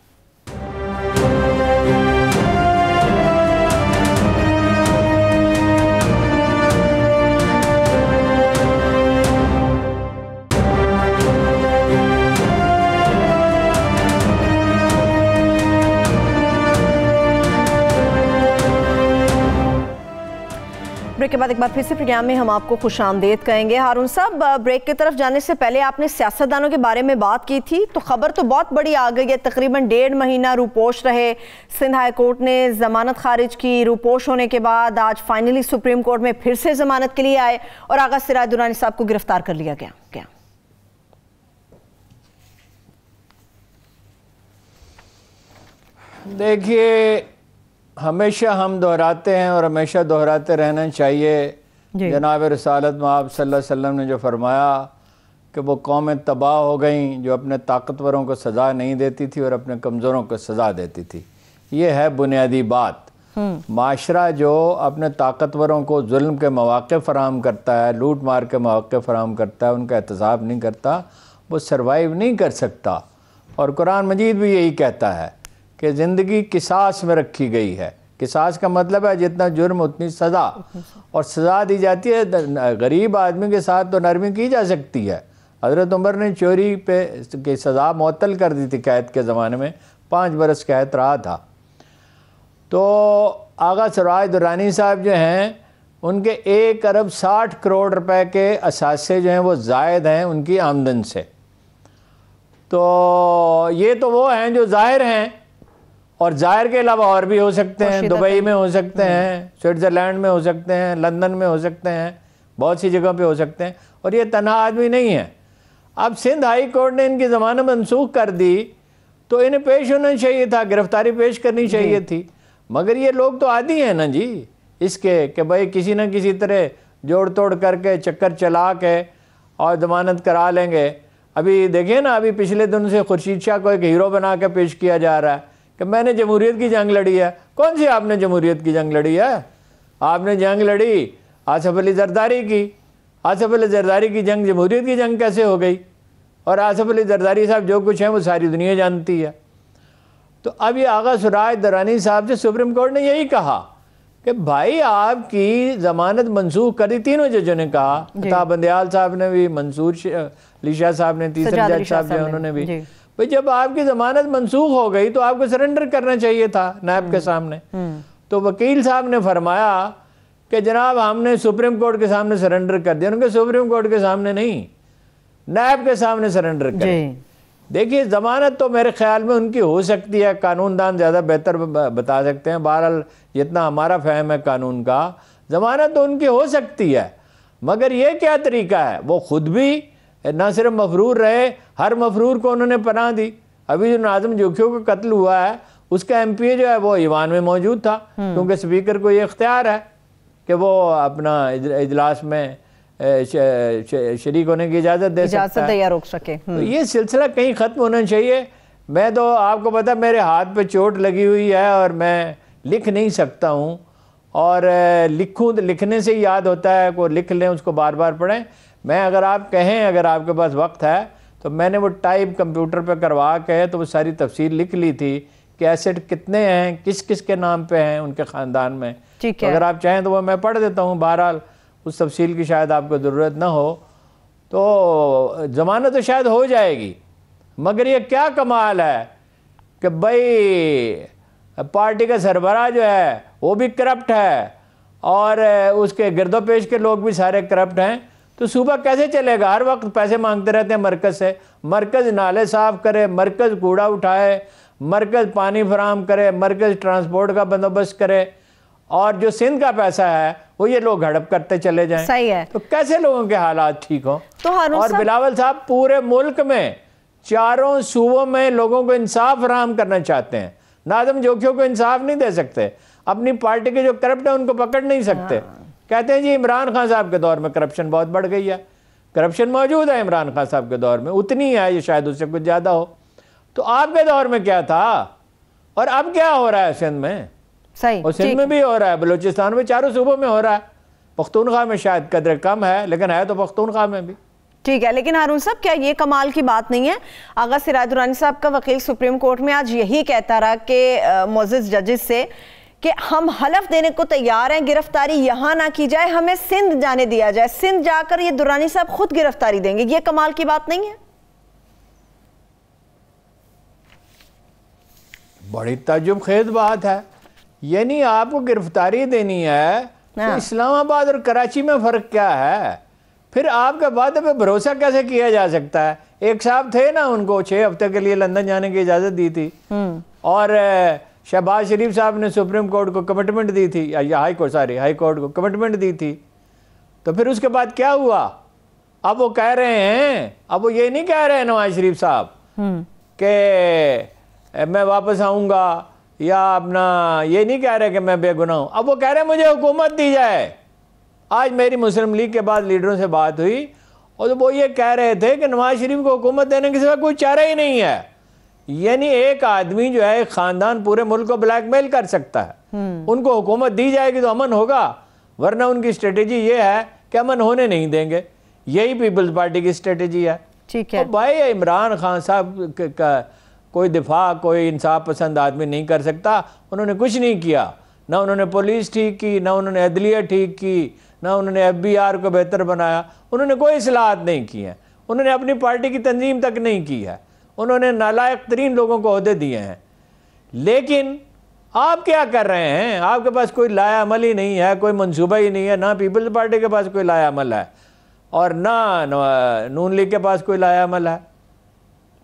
Speaker 1: ब्रेक के बाद एक बार फिर से प्रोग्राम में हम आपको खुशामदीद कहेंगे। हारून साहब, ब्रेक की तरफ जाने से पहले आपने सियासतदानों के बारे में बात की थी, तो खबर तो बहुत बड़ी आ गई है। तकरीबन 1.5 महीना रूपोश रहे, सिंध हाई कोर्ट ने जमानत खारिज की। रूपोश होने के बाद आज फाइनली सुप्रीम कोर्ट में फिर से जमानत के लिए आए और आगा सिराज दुरानी साहब को गिरफ्तार कर लिया गया। क्या
Speaker 2: देखिए, हमेशा हम दोहराते हैं और हमेशा दोहराते रहना चाहिए। जनाब रसालत मआब सल्लल्लाहु अलैहि वसल्लम ने जो फरमाया कि वो कौमें तबाह हो गई जो अपने ताकतवरों को सज़ा नहीं देती थी और अपने कमज़ोरों को सज़ा देती थी। ये है बुनियादी बात। माशरा जो अपने ताकतवरों को जुल्म के मौक़े फ़राहम करता है, लूट मार के मौक़े फ़राहम करता है, उनका एहतसाब नहीं करता, वो सर्वाइव नहीं कर सकता। और कुरान मजीद भी यही कहता है कि ज़िंदगी किसास में रखी गई है। किसास का मतलब है जितना जुर्म उतनी सज़ा, और सज़ा दी जाती है। गरीब आदमी के साथ तो नरमी की जा सकती है। हज़रत उमर ने चोरी पे की सज़ा मुअत्तल कर दी थी कैद के ज़माने में, 5 बरस कैद रहा था। तो आगा सिराज दुरानी साहब जो हैं उनके 1 अरब 60 करोड़ रुपए के असासे जो हैं वो ज़ायद हैं उनकी आमदन से। तो ये तो वो हैं जो ज़ाहिर हैं, और ज़ाहिर के अलावा और भी हो सकते हैं। दुबई में हो सकते हैं, स्विट्ज़रलैंड में हो सकते हैं, लंदन में हो सकते हैं, बहुत सी जगह पे हो सकते हैं। और ये तन्हा आदमी नहीं है। अब सिंध हाई कोर्ट ने इनकी ज़मानत मनसूख कर दी तो इन्हें पेश होना चाहिए था, गिरफ्तारी पेश करनी चाहिए थी। मगर ये लोग तो आदी हैं ना जी इसके कि भाई किसी न किसी तरह जोड़ तोड़ करके चक्कर चला के और ज़मानत करा लेंगे। अभी देखिए ना, अभी पिछले दिन से खुर्शीद शाह को एक हीरो बना के पेश किया जा रहा है कि मैंने जमहूरियत की जंग लड़ी है। कौन सी आपने जमहूरियत की जंग लड़ी है? आपने जंग लड़ी आसिफ अली जरदारी की। आसिफ अली जरदारी की जंग जमहूरियत की जंग कैसे हो गई? और आसिफ अली जरदारी साहब जो कुछ है वो सारी दुनिया जानती है। तो अब ये आगा सिराज दुरानी साहब से सुप्रीम कोर्ट ने यही कहा कि भाई आपकी ज़मानत मनसूख कर दी। तीनों जजों ने कहा, अता बंदयाल साहब ने भी, मंसूर अली शाह साहब ने, तीसरे जज साहब जो उन्होंने भी। भाई जब आपकी ज़मानत मनसूख हो गई तो आपको सरेंडर करना चाहिए था नैब के सामने। तो वकील साहब ने फरमाया कि जनाब हमने सुप्रीम कोर्ट के सामने सरेंडर कर दिया। उनके सुप्रीम कोर्ट के सामने नहीं, नैब के सामने सरेंडर कर। देखिए, ज़मानत तो मेरे ख्याल में उनकी हो सकती है, कानूनदान ज़्यादा बेहतर बता सकते हैं। बहरहाल जितना हमारा फ़हम है कानून का, ज़मानत तो उनकी हो सकती है। मगर ये क्या तरीका है? वो ख़ुद भी ना सिर्फ मफरूर रहे, हर मफरूर को उन्होंने पनाह दी। अभी जो नाज़िम जोखियों का कत्ल हुआ है उसका MPA जो है वो ईवान में मौजूद था, क्योंकि स्पीकर को ये इख्तियार है कि वो अपना इजलास में शरीक होने की इजाज़त दे सकता है, रोक सके। तो ये सिलसिला कहीं ख़त्म होना चाहिए। मैं तो आपको पता मेरे हाथ पे चोट लगी हुई है और मैं लिख नहीं सकता हूँ, और लिखूँ तो लिखने से ही याद होता है, को लिख लें उसको बार बार पढ़ें। मैं अगर आप कहें, अगर आपके पास वक्त है तो मैंने वो टाइप कंप्यूटर पे करवा के तो वो सारी तफसील लिख ली थी कि एसेट कितने हैं, किस किस के नाम पे हैं उनके ख़ानदान में। तो अगर आप चाहें तो वो मैं पढ़ देता हूँ। बहरहाल उस तफसील की शायद आपको ज़रूरत ना हो, तो ज़मानत तो शायद हो जाएगी। मगर ये क्या कमाल है कि भाई पार्टी का सरबराह जो है वो भी करप्ट है और उसके गिरदोपेश के लोग भी सारे करप्ट हैं। तो सूबा कैसे चलेगा? हर वक्त पैसे मांगते रहते हैं मरकज़ से। मरकज़ नाले साफ़ करे, मरकज़ कूड़ा उठाए, मरकज़ पानी फराहम करे, मरकज़ ट्रांसपोर्ट का बंदोबस्त करे, और जो सिंध का पैसा है वो ये लोग हड़प करते चले जाएं।
Speaker 1: सही है।
Speaker 2: तो कैसे लोगों के हालात ठीक हों?
Speaker 1: तो
Speaker 2: और बिलावल साहब पूरे मुल्क में चारों सूबों में लोगों को इंसाफ फराहम करना चाहते हैं। नाज़िम जोखियों को इंसाफ नहीं दे सकते, अपनी पार्टी के जो करप्ट है उनको पकड़ नहीं सकते। कहते हैं जी इमरान खान साहब के दौर में करप्शन बहुत बढ़ गई है। करप्शन मौजूद है इमरान खान साहब के दौर में, उतनी है, ये शायद उससे कुछ ज़्यादा हो। तो आपके दौर में क्या था और अब क्या हो रहा है सिंध में?
Speaker 1: सही,
Speaker 2: और सिंध में भी हो रहा है, बलूचिस्तान में, चारों सूबों में हो रहा है। पख्तूनख्वा में शायद कदर कम है, लेकिन है तो पख्तूनख्वा में भी।
Speaker 1: ठीक है, लेकिन हारून साहब क्या ये कमाल की बात नहीं है? आगा सिराज दुरानी साहब का वकील सुप्रीम कोर्ट में आज यही कहता रहा कि मोअज़्ज़िज़ जजेस से कि हम हलफ देने को तैयार हैं, गिरफ्तारी यहाँ ना की जाए, हमें सिंध जाने दिया जाए। सिंध जाकर ये दुरानी साहब खुद गिरफ्तारी देंगे। ये कमाल की बात नहीं है?
Speaker 2: बड़ी ताज्जुब खेज बात है। यानी आपको गिरफ्तारी देनी है तो इस्लामाबाद और कराची में फ़र्क क्या है? फिर आपके वादे पे भरोसा कैसे किया जा सकता है? एक साहब थे ना, उनको 6 हफ्ते के लिए लंदन जाने की इजाज़त दी थी और शहबाज शरीफ साहब ने सुप्रीम कोर्ट को कमिटमेंट दी थी, या हाई कोर्ट को कमिटमेंट दी थी। तो फिर उसके बाद क्या हुआ? अब वो कह रहे हैं, अब वो ये नहीं कह रहे हैं नवाज शरीफ साहब कि मैं वापस आऊँगा, या अपना ये नहीं कह रहे कि मैं बेगुनाह हूँ। अब वो कह रहे हैं मुझे हुकूमत दी जाए। आज मेरी मुस्लिम लीग के बाद लीडरों से बात हुई और वो ये कह रहे थे कि नवाज शरीफ को हुकूमत देने के सिवा कोई चारा ही नहीं है। यानी एक आदमी जो है, एक खानदान पूरे मुल्क को ब्लैकमेल कर सकता है। उनको हुकूमत दी जाएगी तो अमन होगा, वरना उनकी स्ट्रेटेजी ये है कि अमन होने नहीं देंगे। यही पीपल्स पार्टी की स्ट्रेटेजी है।
Speaker 1: ठीक है।
Speaker 2: तो भाई इमरान खान साहब का कोई दिफा, कोई इंसाफ पसंद आदमी नहीं कर सकता। उन्होंने कुछ नहीं किया, ना उन्होंने पुलिस ठीक की, ना उन्होंने अदलिया ठीक की, ना उन्होंने FBI को बेहतर बनाया। उन्होंने कोई इस्लाहात नहीं की हैं। उन्होंने अपनी पार्टी की तंजीम तक नहीं की है। उन्होंने नालायक तरीन लोगों को ओहदे दिए हैं। लेकिन आप क्या कर रहे हैं? आपके पास कोई लाया अमल ही नहीं है, कोई मंसूबा ही नहीं है। ना पीपल्स पार्टी के पास कोई लाया अमल है और ना नून लीग के पास कोई लाया अमल है।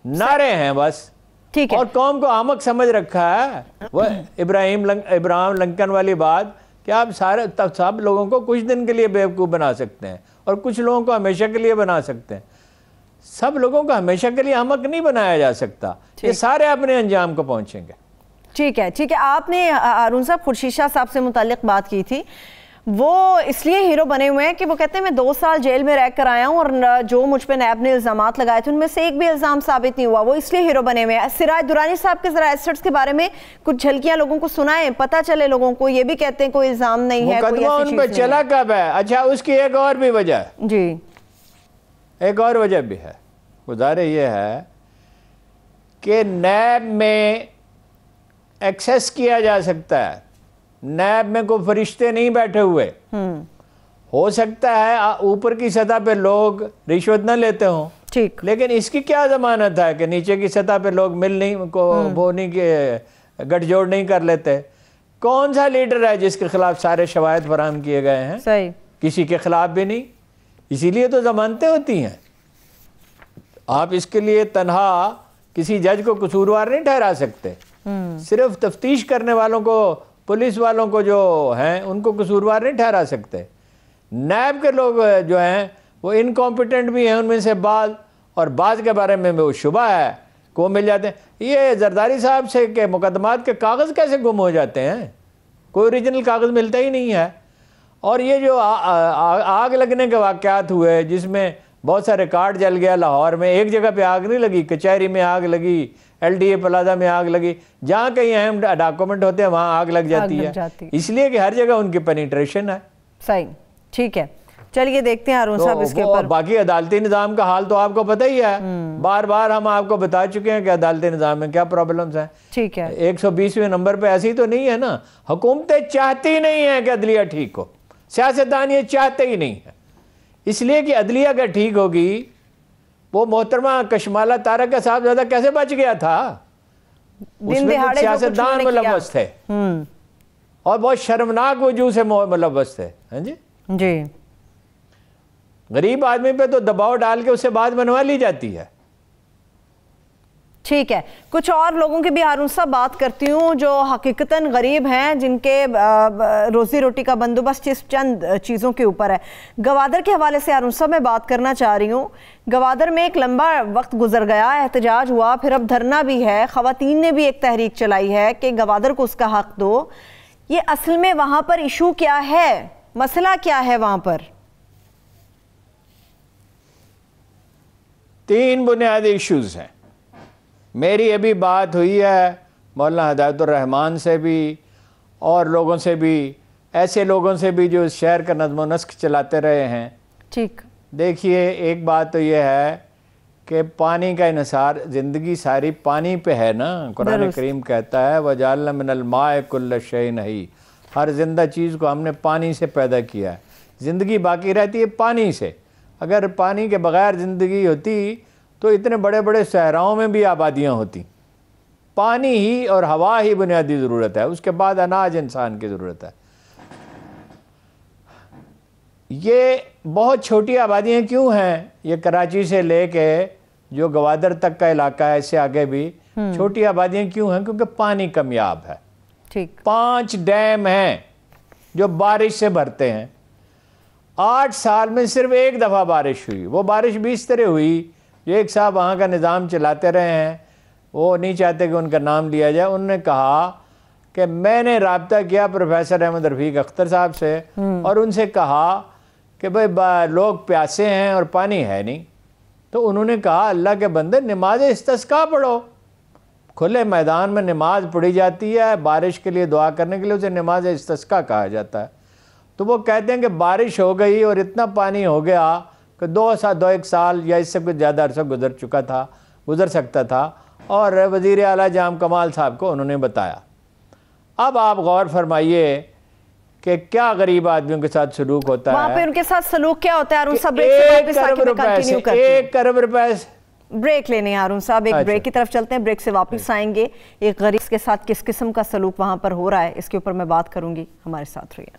Speaker 2: नारे हैं बस।
Speaker 1: ठीक है।
Speaker 2: और कौम को आमक समझ रखा है। वह इब्राहिम लिंकन वाली बात कि आप सारे तब सब लोगों को कुछ दिन के लिए बेवकूफ़ बना सकते हैं और कुछ लोगों को हमेशा के लिए बना सकते हैं। सब लोगों को हमेशा के लिए अहमक नहीं बनाया जा सकता। ये सारे अपने अंजाम को पहुंचेंगे। ठीक है,
Speaker 1: ठीक है। आपने हारून साहब खुर्शीद शाह साहब से मुताल्लिक बात की थी। वो इसलिए हीरो बने हुए हैं कि वो कहते हैं मैं 2 साल जेल में रह कर आया हूँ और जो मुझ पे नैब ने इल्जामात लगाए थे उनमें से एक भी इल्जाम साबित नहीं हुआ। वो इसलिए हीरो बने हुए हैं। सिराज दुरानी साहब के जरा एसेट्स के बारे में कुछ झलकियां लोगों को सुनाएं, पता चले लोगों को। ये भी कहते हैं कोई इल्जाम नहीं है, कोई ऐसी चीज नहीं
Speaker 2: चला कब है। अच्छा, उसकी एक और भी वजह है
Speaker 1: जी,
Speaker 2: एक और वजह भी है। गुजारे ये है कि नैब में एक्सेस किया जा सकता है। नैब में कोई फरिश्ते नहीं बैठे हुए। हो सकता है ऊपर की सतह पे लोग रिश्वत न लेते हों,
Speaker 1: ठीक,
Speaker 2: लेकिन इसकी क्या जमानत है कि नीचे की सतह पे लोग मिल नहीं को वो नहीं के गठजोड़ नहीं कर लेते। कौन सा लीडर है जिसके खिलाफ सारे शवाहिद फराहम किए गए हैं?
Speaker 1: सही,
Speaker 2: किसी के खिलाफ भी नहीं। इसीलिए तो जमानतें होती हैं। आप इसके लिए तनहा किसी जज को कसूरवार नहीं ठहरा सकते। सिर्फ तफ्तीश करने वालों को, पुलिस वालों को जो हैं, उनको कसूरवार नहीं ठहरा सकते। नैब के लोग जो हैं वो इनकॉम्पिटेंट भी हैं उनमें से बाज़, और बाज़ के बारे में वो शुबा है कि वो मिल जाते हैं। ये जरदारी साहब से के मुकदमात के कागज़ कैसे गुम हो जाते हैं? कोई ओरिजिनल कागज़ मिलता ही नहीं है। और ये जो आग लगने के वाक़यात हुए जिसमें बहुत सारे कार्ड जल गया लाहौर में, एक जगह पे आग नहीं लगी, कचहरी में आग लगी, LDA प्लाजा में आग लगी, जहाँ कहीं अहम डॉक्यूमेंट होते हैं वहाँ आग लग जाती है। इसलिए कि हर जगह उनकी पेनिट्रेशन है।
Speaker 1: सही, ठीक है। चलिए देखते हैं हारून साहब इसके ऊपर।
Speaker 2: बाकी अदालती निज़ाम का हाल तो आपको पता ही है। बार बार हम आपको बता चुके हैं कि अदालती निज़ाम में क्या प्रॉब्लम्स हैं।
Speaker 1: ठीक है।
Speaker 2: 120वें नंबर पे ऐसी तो नहीं है ना। हुकूमतें चाहती नहीं है कि अदलिया ठीक हो। सियासतदान ये चाहते ही नहीं है। इसलिए कि अदलिया अगर ठीक होगी, वो मोहतरमा कशमाला तारक का साहब ज़्यादा कैसे बच गया था? उसमें सियासतदान मुलव्वस थे और बहुत शर्मनाक वजूह से मुलव्वस थे। हाँ जी
Speaker 1: जी।
Speaker 2: गरीब आदमी पे तो दबाव डाल के उससे बात बनवा ली जाती है।
Speaker 1: ठीक है, कुछ और लोगों की भी हारून साहब बात करती हूँ जो हकीकतन गरीब हैं, जिनके रोजी रोटी का बंदोबस्त इस चंद चीज़ों के ऊपर है। गवादर के हवाले से हारून साहब मैं बात करना चाह रही हूँ। गवादर में एक लंबा वक्त गुजर गया, एहतजाज हुआ, फिर अब धरना भी है, ख़वातीन ने भी एक तहरीक चलाई है कि गवादर को उसका हक दो। ये असल में वहाँ पर इशू क्या है, मसला क्या है वहाँ पर?
Speaker 2: 3 बुनियादी इश्यूज हैं। मेरी अभी बात हुई है मौलाना हिदायतुर्रहमान से भी और लोगों से भी, ऐसे लोगों से भी जो शहर का नज़्म व नस्क चलाते रहे हैं। ठीक, देखिए एक बात तो ये है कि पानी का इन्हिसार, ज़िंदगी सारी पानी पे है ना। कुरान करीम कहता है वजअलना मिनल माए कुल्ल शैइन हय्य, हर जिंदा चीज़ को हमने पानी से पैदा किया है। ज़िंदगी बाकी रहती है पानी से। अगर पानी के बग़ैर ज़िंदगी होती तो इतने बड़े बड़े सहराओं में भी आबादियाँ होती। पानी ही और हवा ही बुनियादी ज़रूरत है, उसके बाद अनाज इंसान की ज़रूरत है। ये बहुत छोटी आबादियाँ क्यों हैं? ये कराची से लेके जो गवादर तक का इलाका है, इससे आगे भी छोटी आबादियाँ क्यों हैं? क्योंकि पानी कमियाब है।
Speaker 1: ठीक।
Speaker 2: 5 डैम हैं जो बारिश से भरते हैं। 8 साल में सिर्फ एक दफ़ा बारिश हुई, वो बारिश भी इस तरह हुई, जो एक साहब वहाँ का निज़ाम चलाते रहे हैं, वो नहीं चाहते कि उनका नाम लिया जाए। उन्होंने कहा कि मैंने राब्ता किया प्रोफेसर अहमद रफ़ीक अख्तर साहब से और उनसे कहा कि भाई लोग प्यासे हैं और पानी है नहीं। तो उन्होंने कहा अल्लाह के बंदे नमाज इस्तिस्का पढ़ो। खुले मैदान में नमाज पढ़ी जाती है बारिश के लिए दुआ करने के लिए, उसे नमाज इस्तिस्का कहा जाता है। तो वो कहते हैं कि बारिश हो गई और इतना पानी हो गया कि 2-1 साल या इससे कुछ ज़्यादा अरसा गुजर सकता था और वज़ीर आला जाम कमाल साहब को उन्होंने बताया। अब आप गौर फरमाइए कि क्या गरीब आदमियों के साथ सलूक होता है।
Speaker 1: वहाँ पे उनके साथ सलूक क्या होता है? अरुण साहब
Speaker 2: 1 करोड़ रुपए
Speaker 1: ब्रेक लेने अरुण साहब एक ब्रेक की तरफ चलते हैं, ब्रेक से वापस आएंगे। एक गरीब के साथ किस किस्म का सलूक वहाँ पर हो रहा है इसके ऊपर मैं बात करूंगी, हमारे साथ रहिए।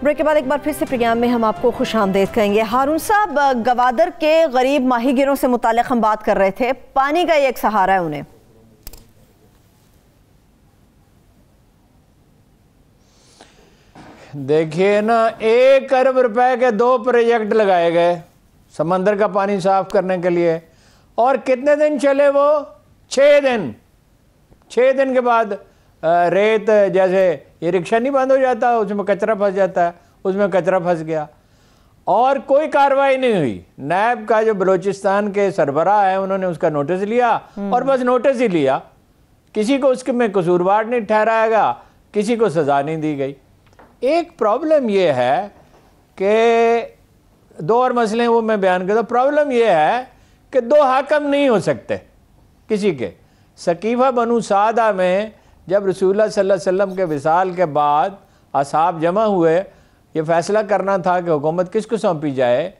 Speaker 1: ब्रेक के बाद एक बार फिर से प्रोग्राम में हम आपको खुशामदीद कहेंगे। हारून साहब, गवादर के गरीब माहीगिरों से मुताल्लिक हम बात कर रहे थे, पानी का एक सहारा है उन्हें।
Speaker 2: देखिए ना, 1 अरब रुपए के 2 प्रोजेक्ट लगाए गए समंदर का पानी साफ करने के लिए, और कितने दिन चले वो? 6 दिन। 6 दिन के बाद रेत, जैसे ये रिक्शा नहीं बंद हो जाता, उसमें कचरा फंस जाता है, उसमें कचरा फंस गया और कोई कार्रवाई नहीं हुई। नैब का जो बलूचिस्तान के सरबराह है उन्होंने उसका नोटिस लिया और बस नोटिस ही लिया, किसी को उसके में कसूरवार नहीं ठहराया, किसी को सज़ा नहीं दी गई। एक प्रॉब्लम ये है कि 2 और मसले वो मैं बयान करता हूँ। प्रॉब्लम ये है कि 2 हाकम नहीं हो सकते किसी के। सकीफ़ा बनु सादा में जब रसूलुल्लाह सल्लल्लाहु अलैहि वसल्लम के विसाल के बाद असहाब जमा हुए, ये फ़ैसला करना था कि हुकूमत किसको सौंपी जाए,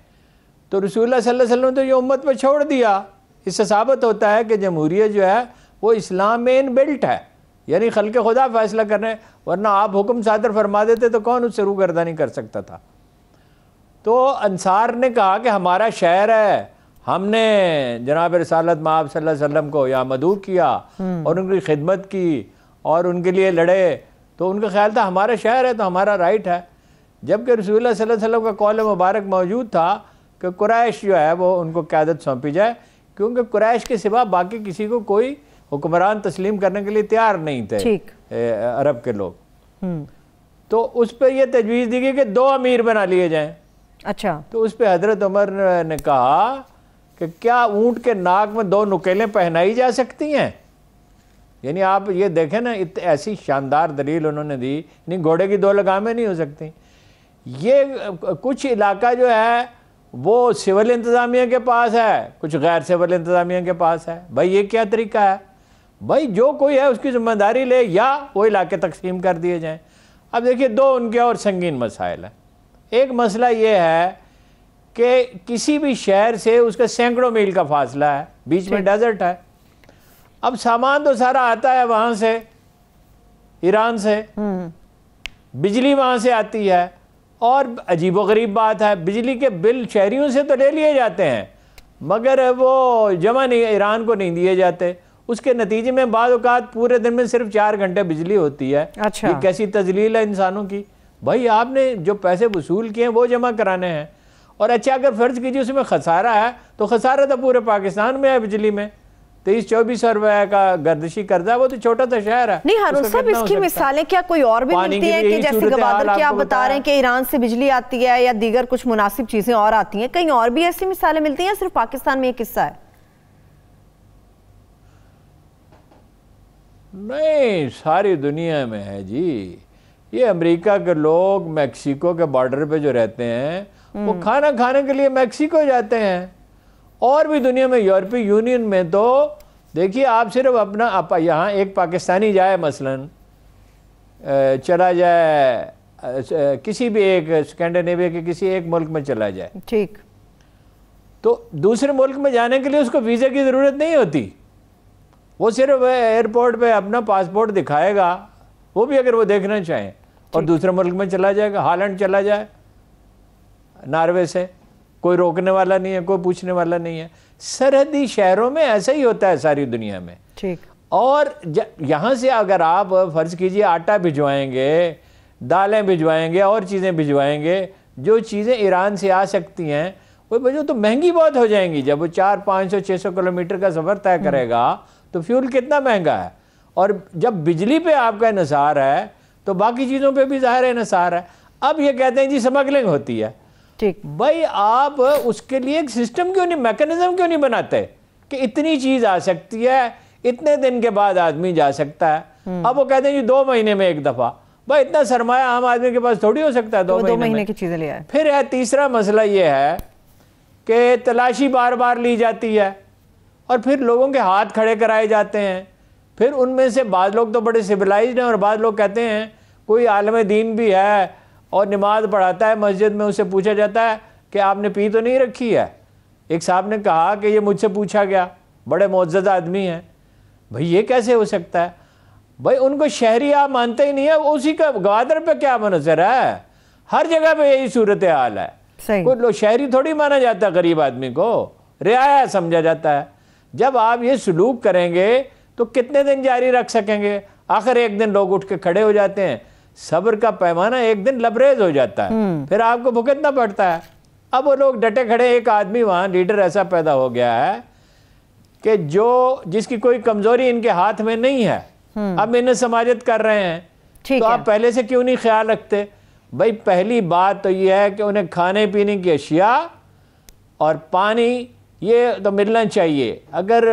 Speaker 2: तो रसूलुल्लाह सल्लल्लाहु अलैहि वसल्लम ने तो ये उम्मत पर छोड़ दिया। इससे साबित होता है कि जमहूरियत जो है वो इस्लाम में इनबिल्ट है, यानी खल्क़े खुदा फ़ैसला करने, वरना आप हुक्म सादर फरमा देते तो कौन उससे रूगर्दानी कर सकता था। तो अंसार ने कहा कि हमारा शहर है, हमने जनाब रसालत माब सल्लल्लाहु अलैहि वसल्लम को यहाँ मदऊ किया और उनकी खिदमत की और उनके लिए लड़े, तो उनका ख्याल था हमारा शहर है तो हमारा राइट है। जबकि रसूलुल्लाह सल्लल्लाहु अलैहि वसल्लम का कौल मुबारक मौजूद था कि कुरैश जो है वो उनको क़यादत सौंपी जाए, क्योंकि कुरैश के सिवा बाकी किसी को कोई हुक्मरान तस्लीम करने के लिए तैयार नहीं थे अरब के लोग। तो उस पर यह तजवीज़ दी गई कि 2 अमीर बना लिए जाएं।
Speaker 1: अच्छा।
Speaker 2: तो उस पर हज़रत उमर ने कहा कि क्या ऊँट के नाक में 2 नुकेलें पहनाई जा सकती हैं? यानी आप ये देखें ना, ऐसी शानदार दलील उन्होंने दी, नहीं घोड़े की 2 लगामें नहीं हो सकती। ये कुछ इलाका जो है वो सिविल इंतज़ामिया के पास है, कुछ गैर सिविल इंतज़ामिया के पास है। भाई ये क्या तरीका है? भाई जो कोई है उसकी ज़िम्मेदारी ले या वो इलाके तकसीम कर दिए जाएं। अब देखिए 2 उनके और संगीन मसाइल हैं। एक मसला ये है कि किसी भी शहर से उसका सैकड़ों मील का फासला है, बीच में डेजर्ट है। अब सामान तो सारा आता है वहाँ से, ईरान से, बिजली वहाँ से आती है, और अजीबोगरीब बात है बिजली के बिल शहरियों से तो ले लिए जाते हैं मगर वो जमा नहीं, ईरान को नहीं दिए जाते। उसके नतीजे में बाद औक़ात पूरे दिन में सिर्फ 4 घंटे बिजली होती है।
Speaker 1: अच्छा।
Speaker 2: ये कैसी तजलील है इंसानों की? भाई आपने जो पैसे वसूल किए हैं वो जमा कराने हैं। और अच्छा, अगर फ़र्ज़ कीजिए उसमें खसारा है तो खसारा तो पूरे पाकिस्तान में है बिजली में। 23-24 रुपए का गर्दिशी कर्जा है, वो तो छोटा सा शहर है।
Speaker 1: नहीं हारून साहब, इसकी मिसालें क्या कोई और भी मिलती हैं कि जैसे गवादर की आप बता रहे हैं कि ईरान से बिजली आती है या दीगर कुछ मुनासिब चीजें और आती हैं, कहीं और भी ऐसी मिसालें मिलती हैं या सिर्फ पाकिस्तान में ये किस्सा है?
Speaker 2: नहीं, सारी दुनिया में है जी। ये अमेरिका के लोग मैक्सिको के बॉर्डर पे जो रहते हैं वो खाना खाने के लिए मैक्सिको जाते हैं। और भी दुनिया में, यूरोपीय यूनियन में तो देखिए आप सिर्फ अपना यहाँ एक पाकिस्तानी जाए मसलन चला जाए, किसी भी एक स्कैंडिनेविया के किसी एक मुल्क में चला जाए,
Speaker 1: ठीक,
Speaker 2: तो दूसरे मुल्क में जाने के लिए उसको वीज़ा की ज़रूरत नहीं होती। वो सिर्फ एयरपोर्ट पे अपना पासपोर्ट दिखाएगा, वो भी अगर वो देखना चाहें, और दूसरे मुल्क में चला जाएगा। हॉलैंड चला जाए नॉर्वे से, कोई रोकने वाला नहीं है, कोई पूछने वाला नहीं है। सरहदी शहरों में ऐसा ही होता है सारी दुनिया में।
Speaker 1: ठीक। और
Speaker 2: यहाँ से अगर आप फ़र्ज़ कीजिए आटा भिजवाएंगे, दालें भिजवाएंगे और चीज़ें भिजवाएंगे, जो चीज़ें ईरान से आ सकती हैं वो वजह तो महंगी बहुत हो जाएंगी। जब वो 400, 500, 600 किलोमीटर का सफ़र तय करेगा तो फ्यूल कितना महंगा है। और जब बिजली पे आपका इन्हिसार है तो बाकी चीज़ों पे भी ज़ाहिर इन्हिसार है। अब ये कहते हैं जी स्मगलिंग होती है।
Speaker 1: ठीक,
Speaker 2: भाई आप उसके लिए एक सिस्टम क्यों नहीं, मैकेनिज्म क्यों नहीं बनाते कि इतनी चीज़ आ सकती है, इतने दिन के बाद आदमी जा सकता है। अब वो कहते हैं जी 2 महीने में एक दफ़ा। भाई इतना सरमाया आम आदमी के पास थोड़ी हो सकता है 2 महीने
Speaker 1: की चीज़ें ले आए।
Speaker 2: फिर है तीसरा मसला ये है कि तलाशी बार बार ली जाती है और फिर लोगों के हाथ खड़े कराए जाते हैं। फिर उनमें से बाद लोग तो बड़े सिविलाइज्ड हैं और बाद लोग कहते हैं, कोई आलम दीन भी है और नमाज पढ़ाता है मस्जिद में, उससे पूछा जाता है कि आपने पी तो नहीं रखी है। एक साहब ने कहा कि ये मुझसे पूछा गया, बड़े मुअज़्ज़ज़ आदमी हैं। भाई ये कैसे हो सकता है? भाई उनको शहरी आप मानते ही नहीं है, उसी का गवादर पे क्या मनज़र है। हर जगह पे यही सूरत हाल है। कोई लोग शहरी थोड़ी माना जाता, गरीब आदमी को रियाया समझा जाता है। जब आप ये सलूक करेंगे तो कितने दिन जारी रख सकेंगे? आखिर एक दिन लोग उठ के खड़े हो जाते हैं, सब्र का पैमाना एक दिन लबरेज हो जाता है, फिर आपको भुगतना पड़ता है। अब वो लोग डटे खड़े, एक आदमी वहाँ लीडर ऐसा पैदा हो गया है कि जिसकी कोई कमजोरी इनके हाथ में नहीं है, अब इन्हें समाजत कर रहे हैं। तो आप पहले से क्यों नहीं ख्याल रखते? भाई पहली बात तो ये है कि उन्हें खाने पीने की अशिया और पानी ये तो मिलना चाहिए। अगर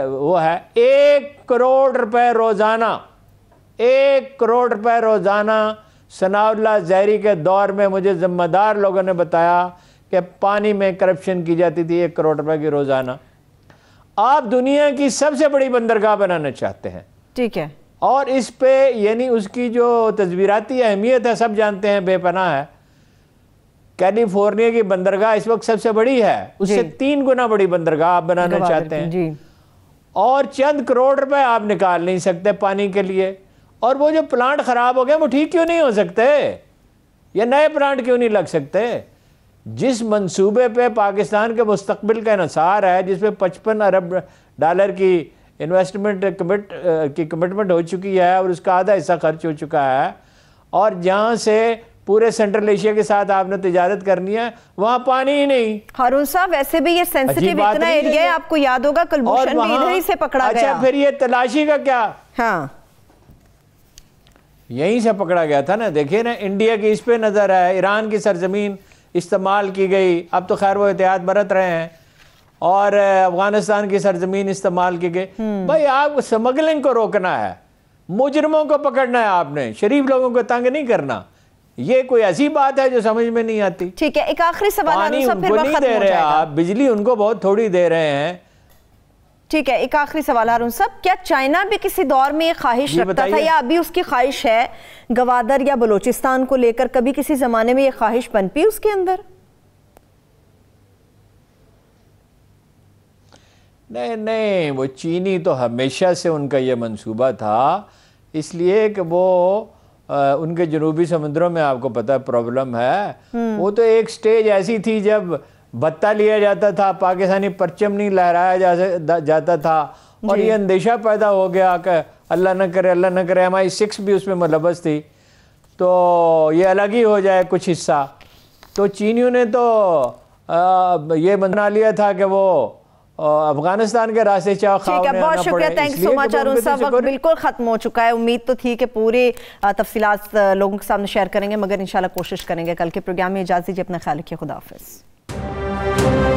Speaker 2: वो है 1 करोड़ रुपए रोज़ाना, 1 करोड़ रुपए रोज़ाना सनाउल्लाह ज़हरी के दौर में मुझे ज़िम्मेदार लोगों ने बताया कि पानी में करप्शन की जाती थी 1 करोड़ रुपए की रोज़ाना। आप दुनिया की सबसे बड़ी बंदरगाह बनाना चाहते हैं,
Speaker 1: ठीक है,
Speaker 2: और इस पे यानी उसकी जो तस्वीराती अहमियत है सब जानते हैं, बेपनाह है। कैलिफोर्निया की बंदरगाह इस वक्त सबसे बड़ी है, उससे 3 गुना बड़ी बंदरगाह आप बनाना चाहते हैं जी। और चंद करोड़ रुपए आप निकाल नहीं सकते पानी के लिए। और वो जो प्लांट खराब हो गए वो ठीक क्यों नहीं हो सकते, या नए प्लांट क्यों नहीं लग सकते? जिस मंसूबे पे पाकिस्तान के मुस्तकबिल का इन्हिसार है, जिसपे 55 अरब डॉलर की इन्वेस्टमेंट कमिटमेंट हो चुकी है और उसका आधा हिस्सा खर्च हो चुका है, और जहाँ से पूरे सेंट्रल एशिया के साथ आपने तिजारत करनी है, वहाँ पानी ही नहीं।
Speaker 1: हारून साहब वैसे भी ये सेंसिटिव इतना एरिया है, आपको याद होगा कुलभूषण भी इधर ही से पकड़ा गया।
Speaker 2: अच्छा, फिर ये तलाशी का क्या?
Speaker 1: हाँ,
Speaker 2: यहीं से पकड़ा गया था ना। देखिए ना, इंडिया की इस पे नजर है, ईरान की सरजमीन इस्तेमाल की गई, अब तो खैर वो एहतियात बरत रहे हैं, और अफगानिस्तान की सरजमीन इस्तेमाल की गई। भाई आप स्मगलिंग को रोकना है, मुजरिमों को पकड़ना है, आपने शरीफ लोगों को तंग नहीं करना। ये कोई ऐसी बात है जो समझ में नहीं आती।
Speaker 1: ठीक है, एक आखिरी सवाल
Speaker 2: पानी उनको नहीं दे रहे आप, बिजली उनको बहुत थोड़ी दे रहे हैं।
Speaker 1: ठीक है, एक आखिरी सवाल हारून साहब, क्या चाइना भी किसी दौर में ये ख्वाहिश रखता था, या अभी उसकी ख्वाहिश है गवादर या बलोचिस्तान को लेकर? कभी किसी जमाने में ये ख्वाहिश पनपी उसके अंदर?
Speaker 2: नहीं नहीं, वो चीनी तो हमेशा से उनका ये मंसूबा था, इसलिए कि वो उनके जनूबी समुद्रों में आपको पता है प्रॉब्लम है। वो तो एक स्टेज ऐसी थी जब भत्ता लिया जाता था, पाकिस्तानी परचम नहीं लहराया जाता था, और ये अंदेशा पैदा हो गया कि अल्लाह न करे MI6 भी उसमें मुलव्वस थी, तो ये अलग ही हो जाए कुछ हिस्सा। तो चीनियों ने तो ये बना लिया था कि वो अफगानिस्तान के रास्ते चाह।
Speaker 1: ठीक है, बहुत शुक्रिया, थैंक यू सो मच हारून साहब। वक्त बिल्कुल खत्म हो चुका है। उम्मीद तो थी कि पूरे तफसीलात लोगों के सामने शेयर करेंगे, मगर इंशाल्लाह कोशिश करेंगे। कल के प्रोग्राम में इजाज़त दीजिए, अपना ख्याल रखिए, खुदा हाफिज़।